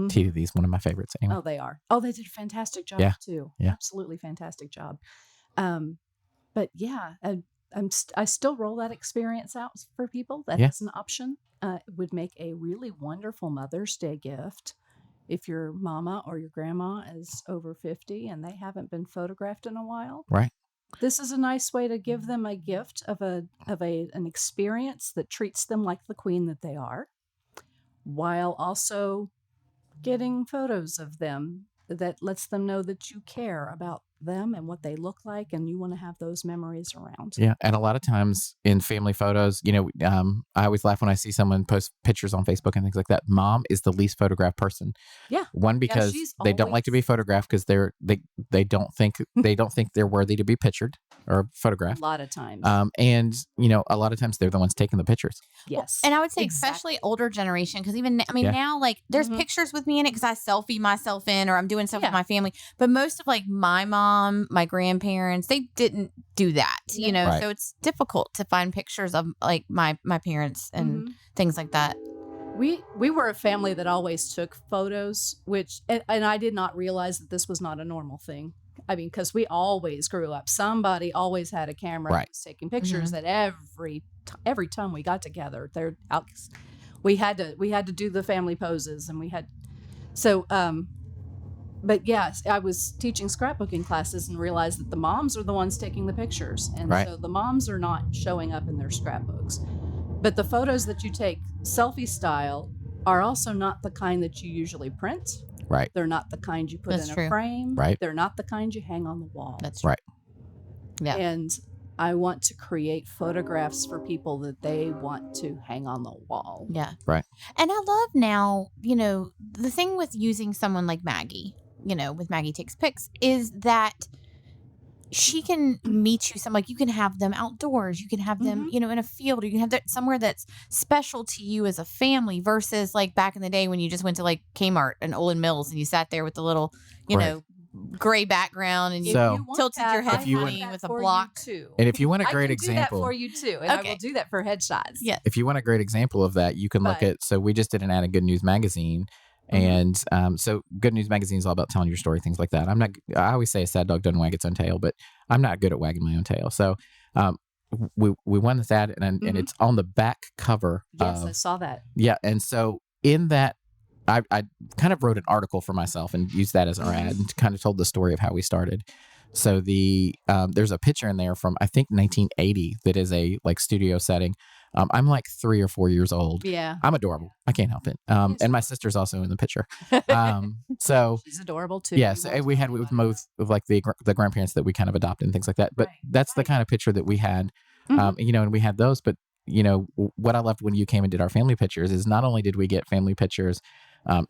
T to Thee's one of my favorites. Anyway. Oh, they are. Oh, they did a fantastic job too. Yeah, absolutely fantastic job. But yeah, I still roll that experience out for people. That is an option. It would make a really wonderful Mother's Day gift if your mama or your grandma is over 50 and they haven't been photographed in a while. Right. This is a nice way to give them a gift of an experience that treats them like the queen that they are, while also getting photos of them that lets them know that you care about them and what they look like, and you want to have those memories around. Yeah, and a lot of times in family photos, I always laugh when I see someone post pictures on Facebook and things like that. Mom is the least photographed person. Yeah, one, because they don't like to be photographed, because they don't think they're worthy to be pictured or photographed. A lot of times, and a lot of times they're the ones taking the pictures. Yes, and I would say especially older generation, because even now, like, there's pictures with me in it because I selfie myself in, or I'm doing stuff with my family. But most of like my mom, my grandparents, they didn't do that, Right. So it's difficult to find pictures of like my parents and things like that. We were a family that always took photos, and I did not realize that this was not a normal thing. I mean, because we always grew up, somebody always had a camera that was taking pictures. That every time we got together, we had to do the family poses, and we had so. But yes, I was teaching scrapbooking classes and realized that the moms are the ones taking the pictures. And so the moms are not showing up in their scrapbooks. But the photos that you take selfie style are also not the kind that you usually print. Right. They're not the kind you put in a frame. Right. They're not the kind you hang on the wall. That's true. Right. Yeah. And I want to create photographs for people that they want to hang on the wall. Yeah. Right. And I love now, the thing with using someone like Maggie, with Maggie Takes Pics, is that she can meet you like you can have them outdoors, you can have them, in a field, or you can have that somewhere that's special to you as a family, versus like back in the day when you just went to like Kmart and Olin Mills and you sat there with the little, gray background and you tilted your head with a block. And if you want a great I can example, do that for you too, and I will do that for headshots. Yeah. If you want a great example of that, you can look at. So we just did an ad in Good News Magazine. And so Good News Magazine is all about telling your story, things like that. I always say a sad dog doesn't wag its own tail, but I'm not good at wagging my own tail. So we won this ad, and it's on the back cover. Yes, I saw that. Yeah. And so in that, I kind of wrote an article for myself and used that as our ad and kind of told the story of how we started. So there's a picture in there from, I think, 1980 that is a like studio setting. I'm like 3 or 4 years old. Yeah. I'm adorable. I can't help it. And my sister's also in the picture. So she's adorable too. yes, we had with most of like the grandparents that we kind of adopted and things like that. But that's the kind of picture that we had, and we had those. But what I loved when you came and did our family pictures is not only did we get family pictures,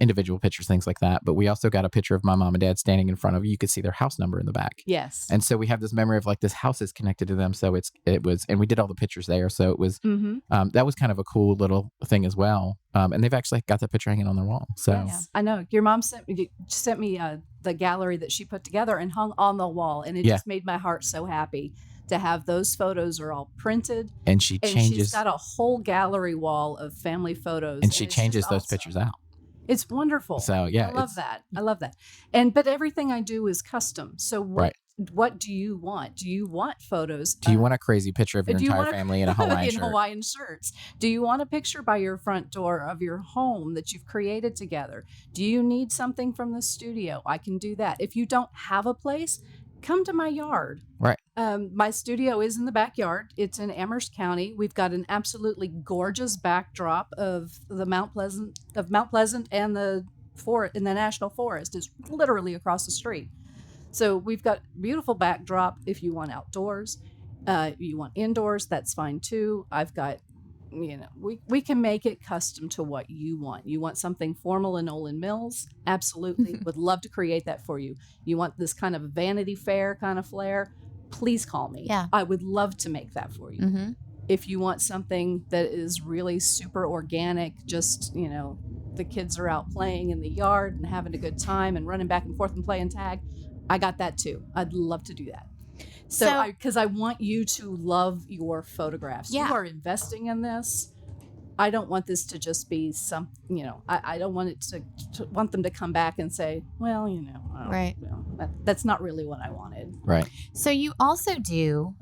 individual pictures, things like that, but we also got a picture of my mom and dad standing in front of you. You could see their house number in the back. Yes. And so we have this memory of like this house is connected to them. So it was, and we did all the pictures there. So it was, that was kind of a cool little thing as well. And they've actually got that picture hanging on their wall. So yes, I know your mom sent me the gallery that she put together and hung on the wall. And it just made my heart so happy to have those photos are all printed. And she's got a whole gallery wall of family photos. And she changes those pictures out. It's wonderful. So yeah, I love that. But everything I do is custom. So what do you want? Do you want photos? Do you want a crazy picture of your entire family in a Hawaiian shirt? Hawaiian shirts? Do you want a picture by your front door of your home that you've created together? Do you need something from the studio? I can do that. If you don't have a place, come to my yard. Right. My studio is in the backyard. It's in Amherst County. We've got an absolutely gorgeous backdrop of the Mount Pleasant and the forest, and the National Forest is literally across the street. So we've got beautiful backdrop. If you want outdoors, you want indoors, that's fine too. I've got, we can make it custom to what you want. You want something formal in Olin Mills? Absolutely. Would love to create that for you. You want this kind of Vanity Fair kind of flair? Please call me. Yeah. I would love to make that for you. Mm-hmm. If you want something that is really super organic, just, the kids are out playing in the yard and having a good time and running back and forth and playing tag, I got that too. I'd love to do that. So, because I want you to love your photographs. Yeah. You are investing in this. I don't want this to just be I don't want it to want them to come back and say, well, right. That's not really what I wanted. Right. So you also do,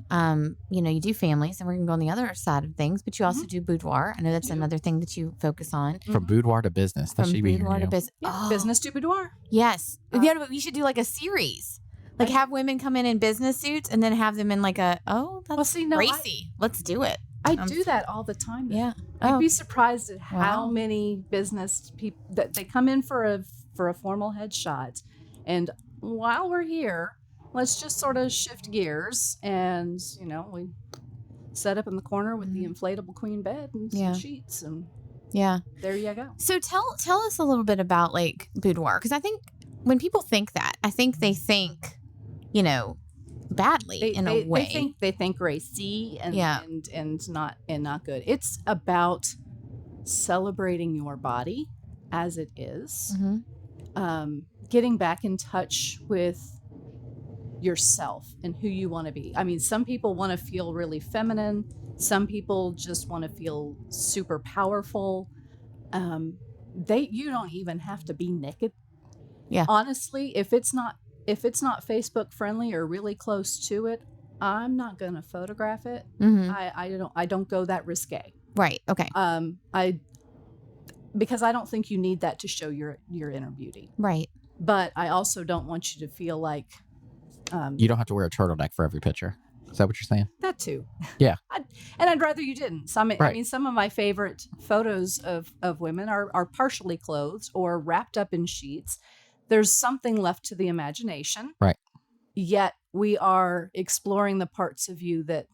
you do families, and we're going to go on the other side of things, but you also do boudoir. I know that's another thing that you focus on. From boudoir to business. That should be boudoir to business. Yeah, business to boudoir. Yes. But we should do like a series. Like have women come in business suits and then have them in like that's racy. Let's do it. I do that all the time. Yeah. You'd be surprised at how many business people that they come in for a formal headshot. And while we're here, let's just sort of shift gears and, we set up in the corner with the inflatable queen bed and some sheets and there you go. So tell us a little bit about like boudoir, because I think when people think that, I think they think, badly in a way. They think racy and not good. It's about celebrating your body as it is, getting back in touch with yourself and who you want to be. I mean, some people want to feel really feminine. Some people just want to feel super powerful. You don't even have to be naked. Yeah. Honestly, if it's not Facebook friendly or really close to it, I'm not going to photograph it. Mm-hmm. I don't go that risque. Right. Okay. Because I don't think you need that to show your inner beauty. Right. But I also don't want you to feel like you don't have to wear a turtleneck for every picture. Is that what you're saying? That too. Yeah. I'd rather you didn't. I mean, some of my favorite photos of women are partially clothed or wrapped up in sheets. There's something left to the imagination. Right. Yet we are exploring the parts of you that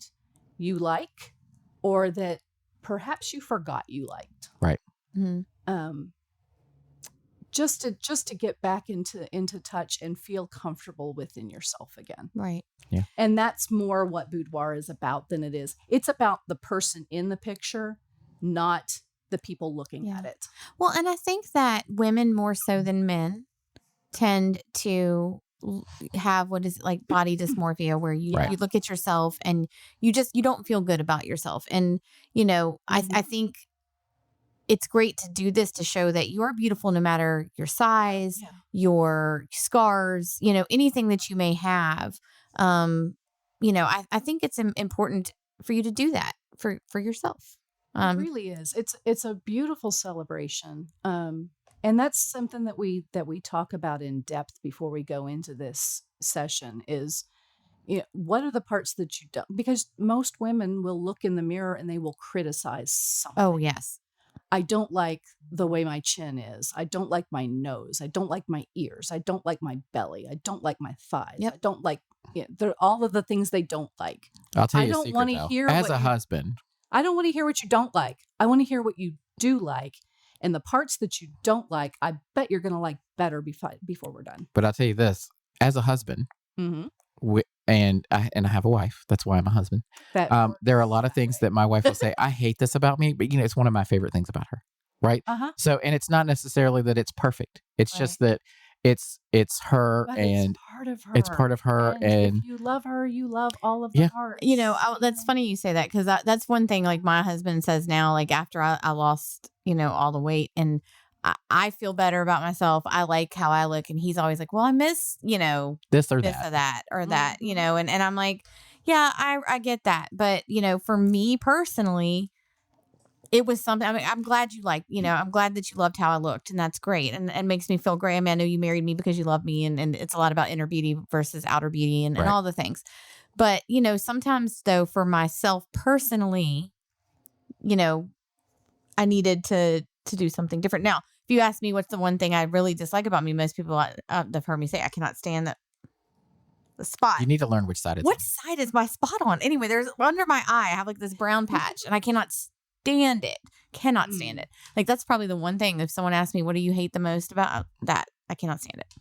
you like or that perhaps you forgot you liked. Right. Mm-hmm. Just to get back into touch and feel comfortable within yourself again. Right. Yeah. And that's more what boudoir is about than it is. It's about the person in the picture, not the people looking at it. Well, and I think that women more so than men tend to have what is like body dysmorphia, where you look at yourself and you don't feel good about yourself. And, I think it's great to do this to show that you are beautiful no matter your size, Yeah. your scars, anything that you may have. I think it's important for you to do that for yourself. It really is. It's a beautiful celebration. And that's something that we talk about in depth before we go into this session is, what are the parts that you don't, because most women will look in the mirror and they will criticize something. Oh, yes. I don't like the way my chin is. I don't like my nose. I don't like my ears. I don't like my belly. I don't like my thighs. Yep. I don't like, they're all of the things they don't like. I'll tell you I a don't secret, wanna though. hear As what a you- husband, I don't want to hear what you don't like. I want to hear what you do like. And the parts that you don't like, I bet you're going to like better before we're done. but I'll tell you this: as a husband, Mm-hmm. and I have a wife. That's why I'm a husband. There are a lot of things that my wife will say, I hate this about me, but it's one of my favorite things about her. Right. Uh-huh. So, and it's not necessarily that it's perfect. It's Right. just that it's her, But and it's part of her. it's part of her. And if you love her, you love all of the Yeah. parts. That's funny you say that because that's one thing like my husband says now, like after I lost, all the weight and I feel better about myself. I like how I look. And he's always like, well, I miss, this or this that. or that or that, Mhm. and I'm like, yeah, I get that. But, for me personally, it was something. I mean, I'm glad you I'm glad that you loved how I looked, and that's great. And makes me feel great. I mean, I know you married me because you love me, and it's a lot about inner beauty versus outer beauty and Right. all the things. But, sometimes though, for myself personally, I needed to do something different. Now, if you ask me what's the one thing I really dislike about me, most people have heard me say I cannot stand the spot. You need to learn which side it's What on. side is my spot on? Anyway, there's under my eye, I have like this brown patch and I cannot stand it. Cannot stand it. Like that's probably the one thing. If someone asks me, what do you hate the most about that? I cannot stand it.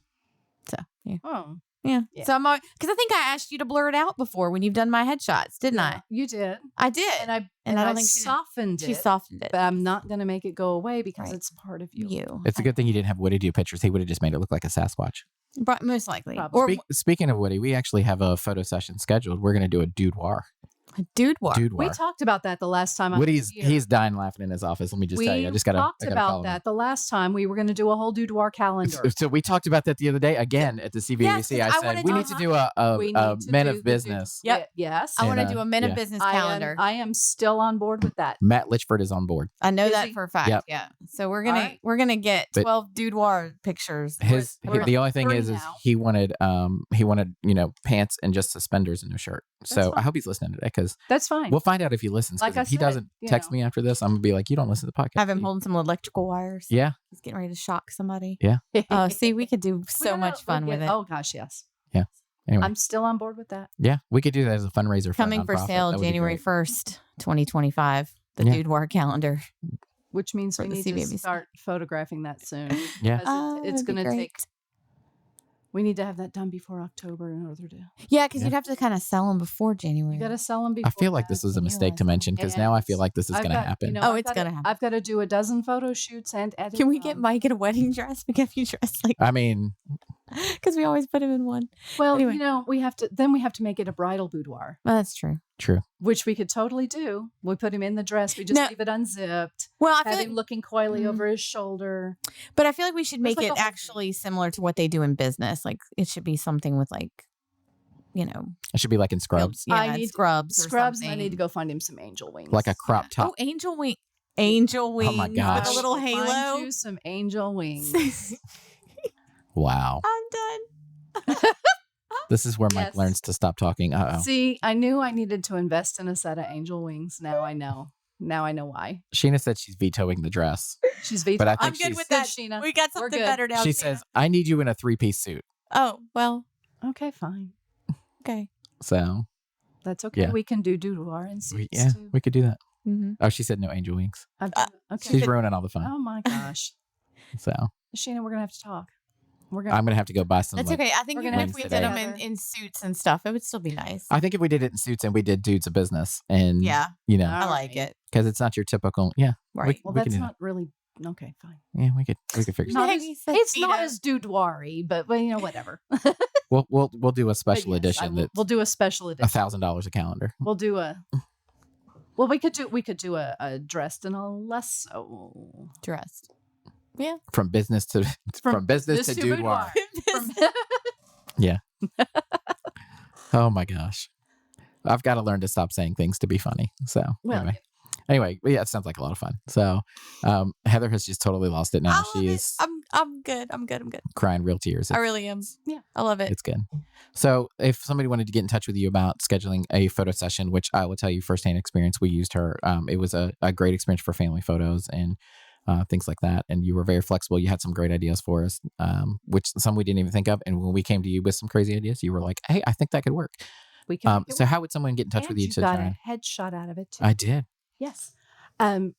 So, yeah. Oh, Yeah. Yeah. So because I think I asked you to blur it out before when you've done my headshots, didn't yeah, I? you did. I did. And I I don't I think she did. softened She it. softened it. But I'm not going to make it go away because Right. it's part of you. It's a good thing you didn't have Woody do pictures. He would have just made it look like a Sasquatch. Most likely. Probably. Or Speaking of Woody, we actually have a photo session scheduled. We're going to do a dudoir. a dude war. We Dudoir. talked about that the last time I was Woody's here. he's dying laughing in his office. Let me just we tell you. I just got to talked call about him. that the last time. We were going to do a whole Dudoir calendar. So we talked about that the other day again at the CVAC. Yes, I I said wanted we to- need to do a We need to men do of the business. Yep. Yes. I want to And, do a men yeah. of business I calendar. am still on board with that. Matt Litchford is on board. I know Is that he? for a fact. Yep. Yeah. So we're All gonna get But- 12 dudoir pictures. We're The only thing 3 is now. he wanted pants and just suspenders and no shirt. So fine. I hope he's listening today because That's fine. we'll find out if he listens. 'cause Like I if he said, doesn't you text know. me after this, I'm gonna be like, you don't listen to the podcast. Have him do you?" holding some electrical wires. Yeah. He's getting ready to shock somebody. Yeah. Oh, see, we could do We so gotta- much fun we with get- it. Oh gosh, yes. Anyway, I'm still on board with that. yeah, we could do that as a fundraiser. For Coming a for nonprofit. sale That would be January great. 1st, 2025. The Yeah. dudoir calendar. Which means For we the need to CBABC. start photographing that soon. Yeah. Because Oh, it's that'd be going to great. take. We need to have that done before October in order to. Yeah, because Yeah. you'd have to kind of sell them before January. You got to sell them before. I feel like that. this was a didn't mistake to realize that. mention because now I feel And like this is I've going to got- happen. Oh, I've it's gotta- gonna happen. I've got to do a dozen photo shoots and edit. Can we get them. Mike in a wedding dress? We have you dressed like I mean, because we always put him in one. Well, Anyway. we have to make it a bridal boudoir, Well, that's true. true. which we could totally do. We put him in the dress. We just No. leave it unzipped. Well, I Have feel him like, looking coyly Mm. over his shoulder. but I feel like we should There's make like a it whole thing. actually similar to what they do in business. Like it should be something with like, It should be like in Scrubs, yeah, I need scrubs, or Scrubs, and I something. need to go find him some angel wings. like a crop top. Oh, angel wing, angel wings Oh my with gosh. a I little will find halo. you some angel wings. Wow. I'm done. This is where Mike Yes. learns to stop talking. Uh oh. See, I knew I needed to invest in a set of angel wings. Now I know. Now I know why. Sheena said she's vetoing the dress. She's vetoed. But I I'm think good she's- with that. Sheena. We got We're something good. better now. She Sheena. says, I need you in a 3-piece suit. "Oh, well, Okay, fine. okay." So, That's okay. Yeah. We can do boudoir and suits yeah, too. we could do that. Mm-hmm. Oh, she said no angel wings. Okay. She's ruining all the fun. Oh my gosh. So, Sheena, we're going to have to talk. We're going I'm going to have to go buy some. That's like- okay. I think We're even gonna if have we to did sit them together. in suits and stuff, it would still be nice. I think if we did it in suits and we did dudes of business and, Yeah, I All like right. it. because it's not your typical, yeah, Right. Well, we can that's do not really okay. Fine. yeah, we could figure Not something. as- Maggie said It's not veto. as boudoir-y, but whatever. We'll do a But special yes, edition that's we'll do a special edition. $1,000 a calendar. We'll do a Well, we could do a dressed in a less so. Dressed. Yeah. From business to business to boudoir. Yeah. Oh my gosh. I've got to learn to stop saying things to be funny. So anyway, yeah, it sounds like a lot of fun. So Heather has just totally lost it now. She is. I'm good. I'm good. Crying real tears. I really am. Yeah. I love it. It's good. So if somebody wanted to get in touch with you about scheduling a photo session, which I will tell you firsthand experience, we used her. It was a great experience for family photos and things like that. And you were very flexible. You had some great ideas for us, which some we didn't even think of. And when we came to you with some crazy ideas, you were like, hey, I think that could work. We can. So how would someone get in touch with you to got try? a headshot out of it too. I did. Yes. On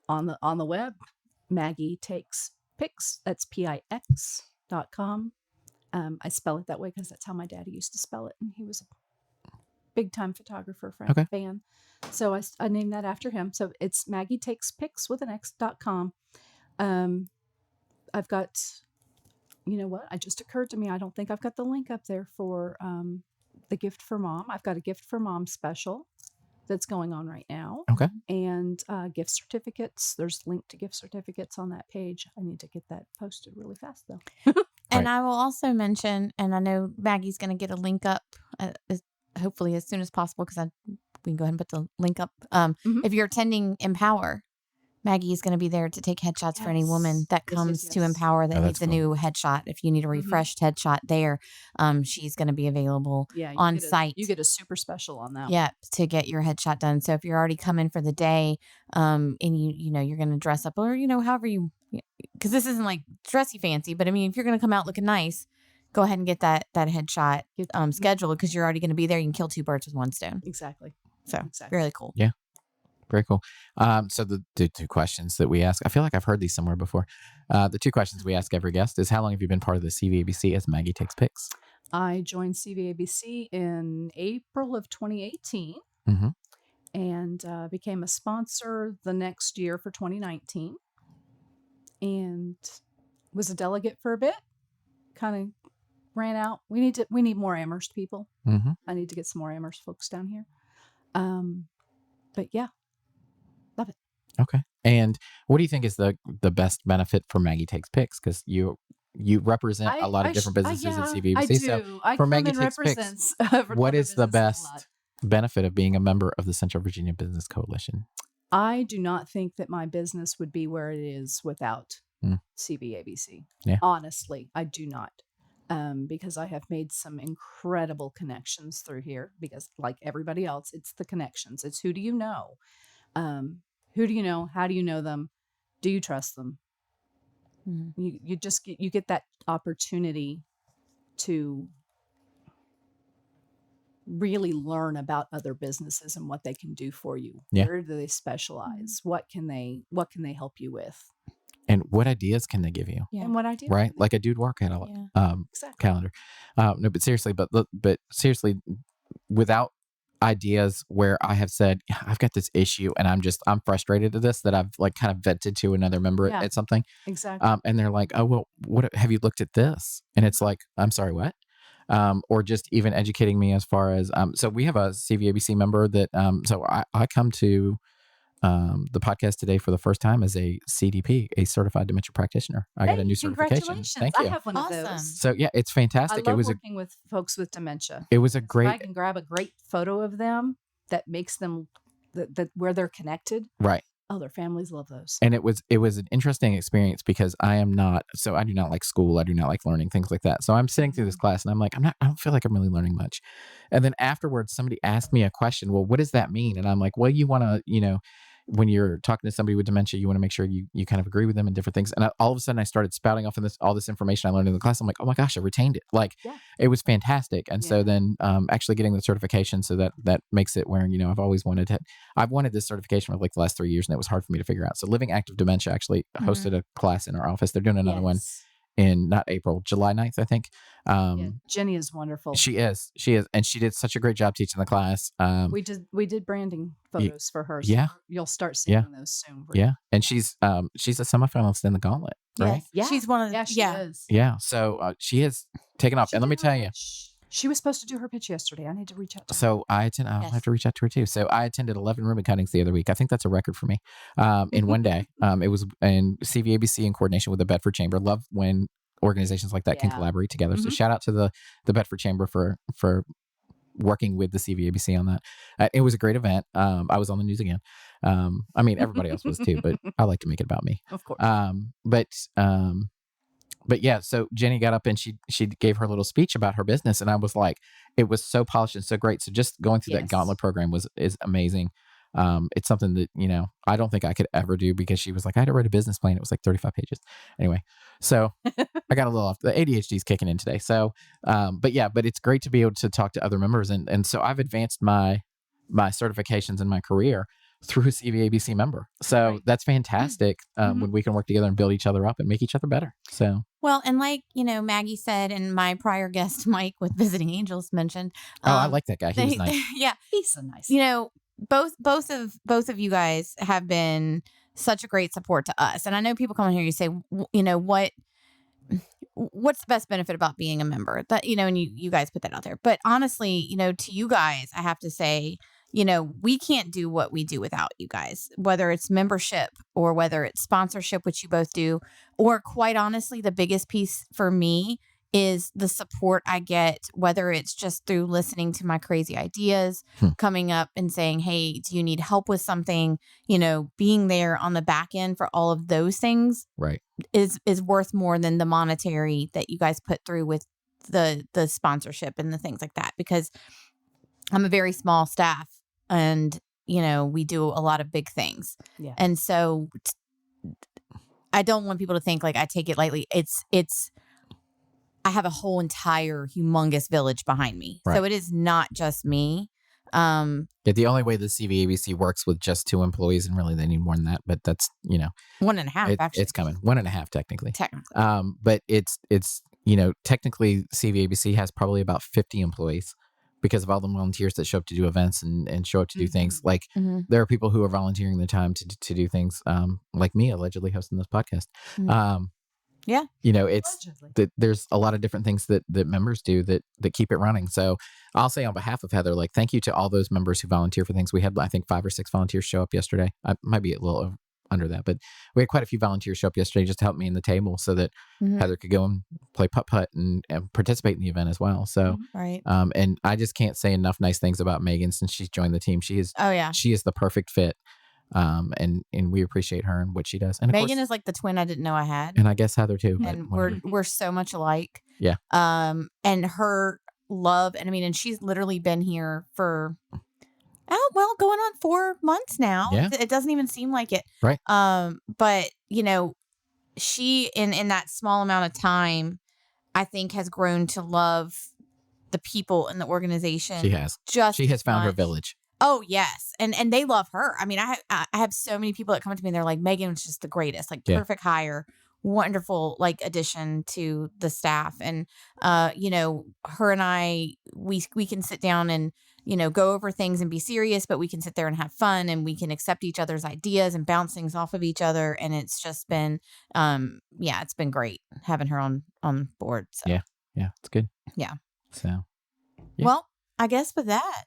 the web, Maggie takes pics. That's PIX.com. I spell it that way because that's how my daddy used to spell it, and he was a big time photographer fan. So I named that after him. So it's Maggie takes pics with an X.com. I've got, you know what? It just occurred to me. I don't think I've got the link up there for the gift for mom. I've got a gift for mom special that's going on right now. Okay. And gift certificates. There's link to gift certificates on that page. I need to get that posted really fast though. And I will also mention, and I know Maggie's going to get a link up hopefully as soon as possible because we can go ahead and put the link up. If you're attending Empower, Maggie is going to be there to take headshots for any woman that comes to Empower that needs a new headshot. If you need a refreshed headshot there, she's going to be available on site. You get a super special on that. Yeah, to get your headshot done. So if you're already coming for the day, and you're going to dress up or however you, because this isn't like dressy fancy, but I mean if you're going to come out looking nice, go ahead and get that headshot scheduled because you're already going to be there. You can kill two birds with one stone. Exactly. So really cool. Yeah. Very cool. So the two questions that we ask, I feel like I've heard these somewhere before. The two questions we ask every guest is how long have you been part of the CVABC as Maggie Takes Pics? I joined CVABC in April of 2018 and became a sponsor the next year for 2019 and was a delegate for a bit. Kind of ran out. We need more Amherst people. I need to get some more Amherst folks down here. But yeah. Love it. Okay. And what do you think is the best benefit for Maggie Takes Pics? Because you represent a lot of different businesses at CVABC. I do. So I for Maggie Takes Pics, what is the best benefit of being a member of the Central Virginia Business Coalition? I do not think that my business would be where it is without CVABC. Yeah. Honestly, I do not. Because I have made some incredible connections through here because like everybody else, it's the connections. It's who do you know? Who do you know? How do you know them? Do you trust them? You just get that opportunity to really learn about other businesses and what they can do for you. Yeah. Where do they specialize? What can they help you with? And what ideas can they give you? Yeah. And what ideas? Right? Like a boudoir catalog, Exactly. calendar. No, but seriously, without ideas where I have said, I've got this issue and I'm frustrated at this that I've like kind of vented to another member at something. Exactly. And they're like, oh, well, what have you looked at this? And it's like, I'm sorry, what? Or just even educating me as far as, so we have a CVABC member that, so I come to the podcast today for the first time as a CDP, a certified dementia practitioner. I got a new certification. Thank you. I have one of those. So yeah, it's fantastic. I love working with folks with dementia. It was a great. I can grab a great photo of them that makes them that where they're connected. Right. Oh, their families love those. And it was an interesting experience because I do not like school. I do not like learning things like that. So I'm sitting through this class and I'm like, I don't feel like I'm really learning much. And then afterwards, somebody asked me a question. Well, what does that mean? And I'm like, well, you want to, when you're talking to somebody with dementia, you want to make sure you kind of agree with them and different things. And all of a sudden I started spouting off all this information I learned in the class. I'm like, oh my gosh, I retained it. Like it was fantastic. And so then actually getting the certification, so that makes it where, I've wanted this certification for like the last 3 years and it was hard for me to figure out. So Living Active Dementia actually hosted a class in our office. They're doing another one in not April, July 9th, I think. Jenny is wonderful. She is. And she did such a great job teaching the class. We did branding photos for her. So you'll start seeing those soon. Yeah. And she's a semifinalist in the Gauntlet, right? Yeah. She's one of the, she is. Yeah. So she has taken off. And let me tell you, She was supposed to do her pitch yesterday. I need to reach out to her. So I'll Yes. have to reach out to her too. So I attended 11 ribbon cuttings the other week. I think that's a record for me in one day. It was in CVABC in coordination with the Bedford Chamber. Love when organizations like that can Yeah. collaborate together. So Mhm. shout out to the Bedford Chamber for working with the CVABC on that. It was a great event. I was on the news again. I mean, everybody else was too, but I like to make it about me. Of course. But yeah, so Jenny got up and she gave her little speech about her business, and I was like, it was so polished and so great. So just going through that Yes. gauntlet program is amazing. It's something that I don't think I could ever do, because she was like, I had to write a business plan. It was like 35 pages. Anyway, so I got a little off. The ADHD is kicking in today. So, but it's great to be able to talk to other members, and so I've advanced my certifications in my career through a CVABC member. So Right. that's fantastic Mhm. when we can work together and build each other up and make each other better. So. Well, and like, Maggie said, and my prior guest, Mike with Visiting Angels mentioned. Oh, I like that guy. He was nice. Yeah. He's so nice. Both of you guys have been such a great support to us. And I know people come in here, you say, what's the best benefit about being a member? That, and you guys put that out there. But honestly, to you guys, I have to say, we can't do what we do without you guys, whether it's membership or whether it's sponsorship, which you both do, or quite honestly, the biggest piece for me is the support I get, whether it's just through listening to my crazy ideas, coming up and saying, hey, do you need help with something? Being there on the back end for all of those things Right. is worth more than the monetary that you guys put through with the sponsorship and the things like that, because I'm a very small staff and, we do a lot of big things. Yeah. And so I don't want people to think like I take it lightly. I have a whole entire humongous village behind me. Right. So it is not just me. Yeah, the only way the CVABC works with just 2 employees, and really they need more than that, but that's, 1.5 actually. it's coming. 1.5 technically. Technically. But it's technically CVABC has probably about 50 employees because of all the volunteers that show up to do events and show up to do things. Like Mhm. there are people who are volunteering their time to do things, like me allegedly hosting this podcast. Mhm. Yeah. It's Allegedly. that there's a lot of different things that members do that keep it running. So I'll say on behalf of Heather, like, thank you to all those members who volunteer for things. We had, I think, 5 or 6 volunteers show up yesterday. I might be a little under that, but we had quite a few volunteers show up yesterday just to help me in the table so that Mhm. Heather could go and play putt-putt and participate in the event as well. So, Right. and I just can't say enough nice things about Megan since she's joined the team. She is the perfect fit. And we appreciate her and what she does. And of Megan course, is like the twin I didn't know I had. and I guess Heather too. but And whatever. we're so much alike. Yeah. And her love, and she's literally been here for going on 4 months now. Yeah. It doesn't even seem like it. Right. But she in that small amount of time, I think has grown to love the people in the organization. She has. Just She has as found her much. village. Oh yes, and they love her. I have so many people that come to me and they're like, Megan was just the greatest, like Yeah. perfect hire, wonderful like addition to the staff. And her and I, we can sit down and go over things and be serious, but we can sit there and have fun, and we can accept each other's ideas and bounce things off of each other. And it's just been, it's been great having her on board. So. Yeah, it's good. Yeah. So, yeah. Well, I guess with that.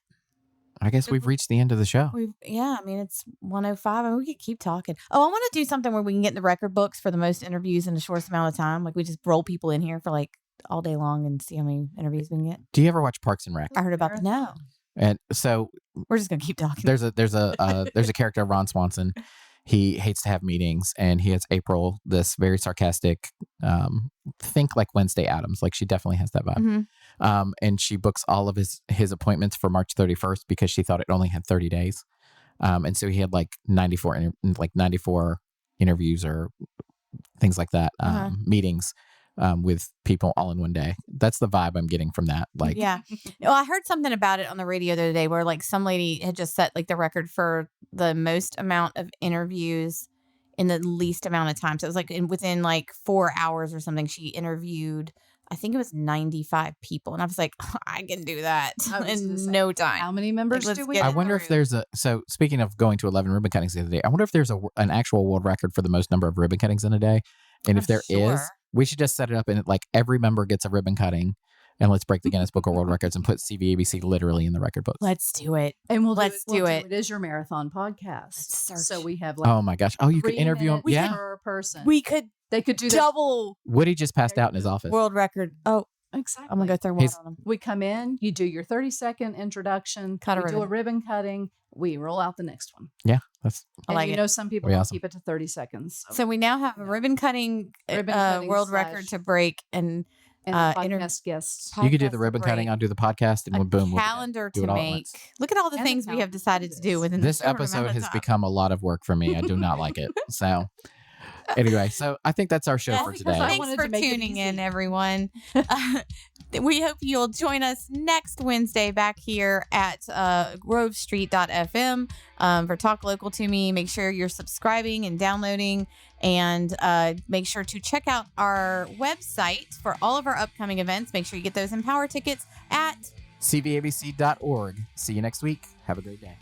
I guess we've reached the end of the show. It's 1:05 and we could keep talking. Oh, I want to do something where we can get in the record books for the most interviews in the shortest amount of time. Like we just roll people in here for like all day long and see how many interviews we can get. Do you ever watch Parks and Rec? I heard about no. And so We're just gonna keep talking. there's a character, Ron Swanson. He hates to have meetings, and he has April, this very sarcastic, think like Wednesday Addams. Like she definitely has that vibe. Mhm. And she books all of his appointments for March 31st because she thought it only had 30 days. And so he had like 94 interviews or things like that, meetings with people all in one day. That's the vibe I'm getting from that. Like, Yeah. Well, I heard something about it on the radio the other day where like some lady had just set like the record for the most amount of interviews in the least amount of time. So it was like within like 4 hours or something, she interviewed, I think it was 95 people. And I was like, I can do that I was gonna in say, no time. How many members Let's do we get I have? wonder if there's so speaking of going to 11 ribbon cuttings the other day, I wonder if there's an actual world record for the most number of ribbon cuttings in a day. And if I'm there is, sure. we should just set it up and like every member gets a ribbon cutting. and let's break the Guinness Book of World Records and put CVABC literally in the record books. Let's do it. And Let's do it. It is your marathon podcast. Search. So we have like Oh my gosh. Oh, you could 3 interview him. minutes Yeah. per person. They could do that. double Woody just passed out in his office. world record. Oh, Exactly. I'm gonna go throw water He's- on them. We come in, you do your 30-second introduction, Cut a we do a ribbon. ribbon cutting, we roll out the next one. Yeah. That's I And like you it. know some people Pretty don't awesome. keep it to 30 seconds. So we now have a ribbon cutting, Ribbon-cutting world slash- record to break and and inter- podcast guests. you could do podcast the to ribbon cutting, break, I'll do the podcast, and a boom. we'll calendar do to it all at make. once. Look at all the And a things we have calendar decided to do within This short amount episode of has time. become a lot of work for me. I do not like it. So anyway, so I think that's our show for Yes, today. I Thanks wanted for to make it tuning in, easy. everyone. We hope you'll join us next Wednesday back here at grovestreet.fm for Talk Local to Me. Make sure you're subscribing and downloading, and make sure to check out our website for all of our upcoming events. Make sure you get those Empower tickets at CVABC.org. See you next week. Have a great day.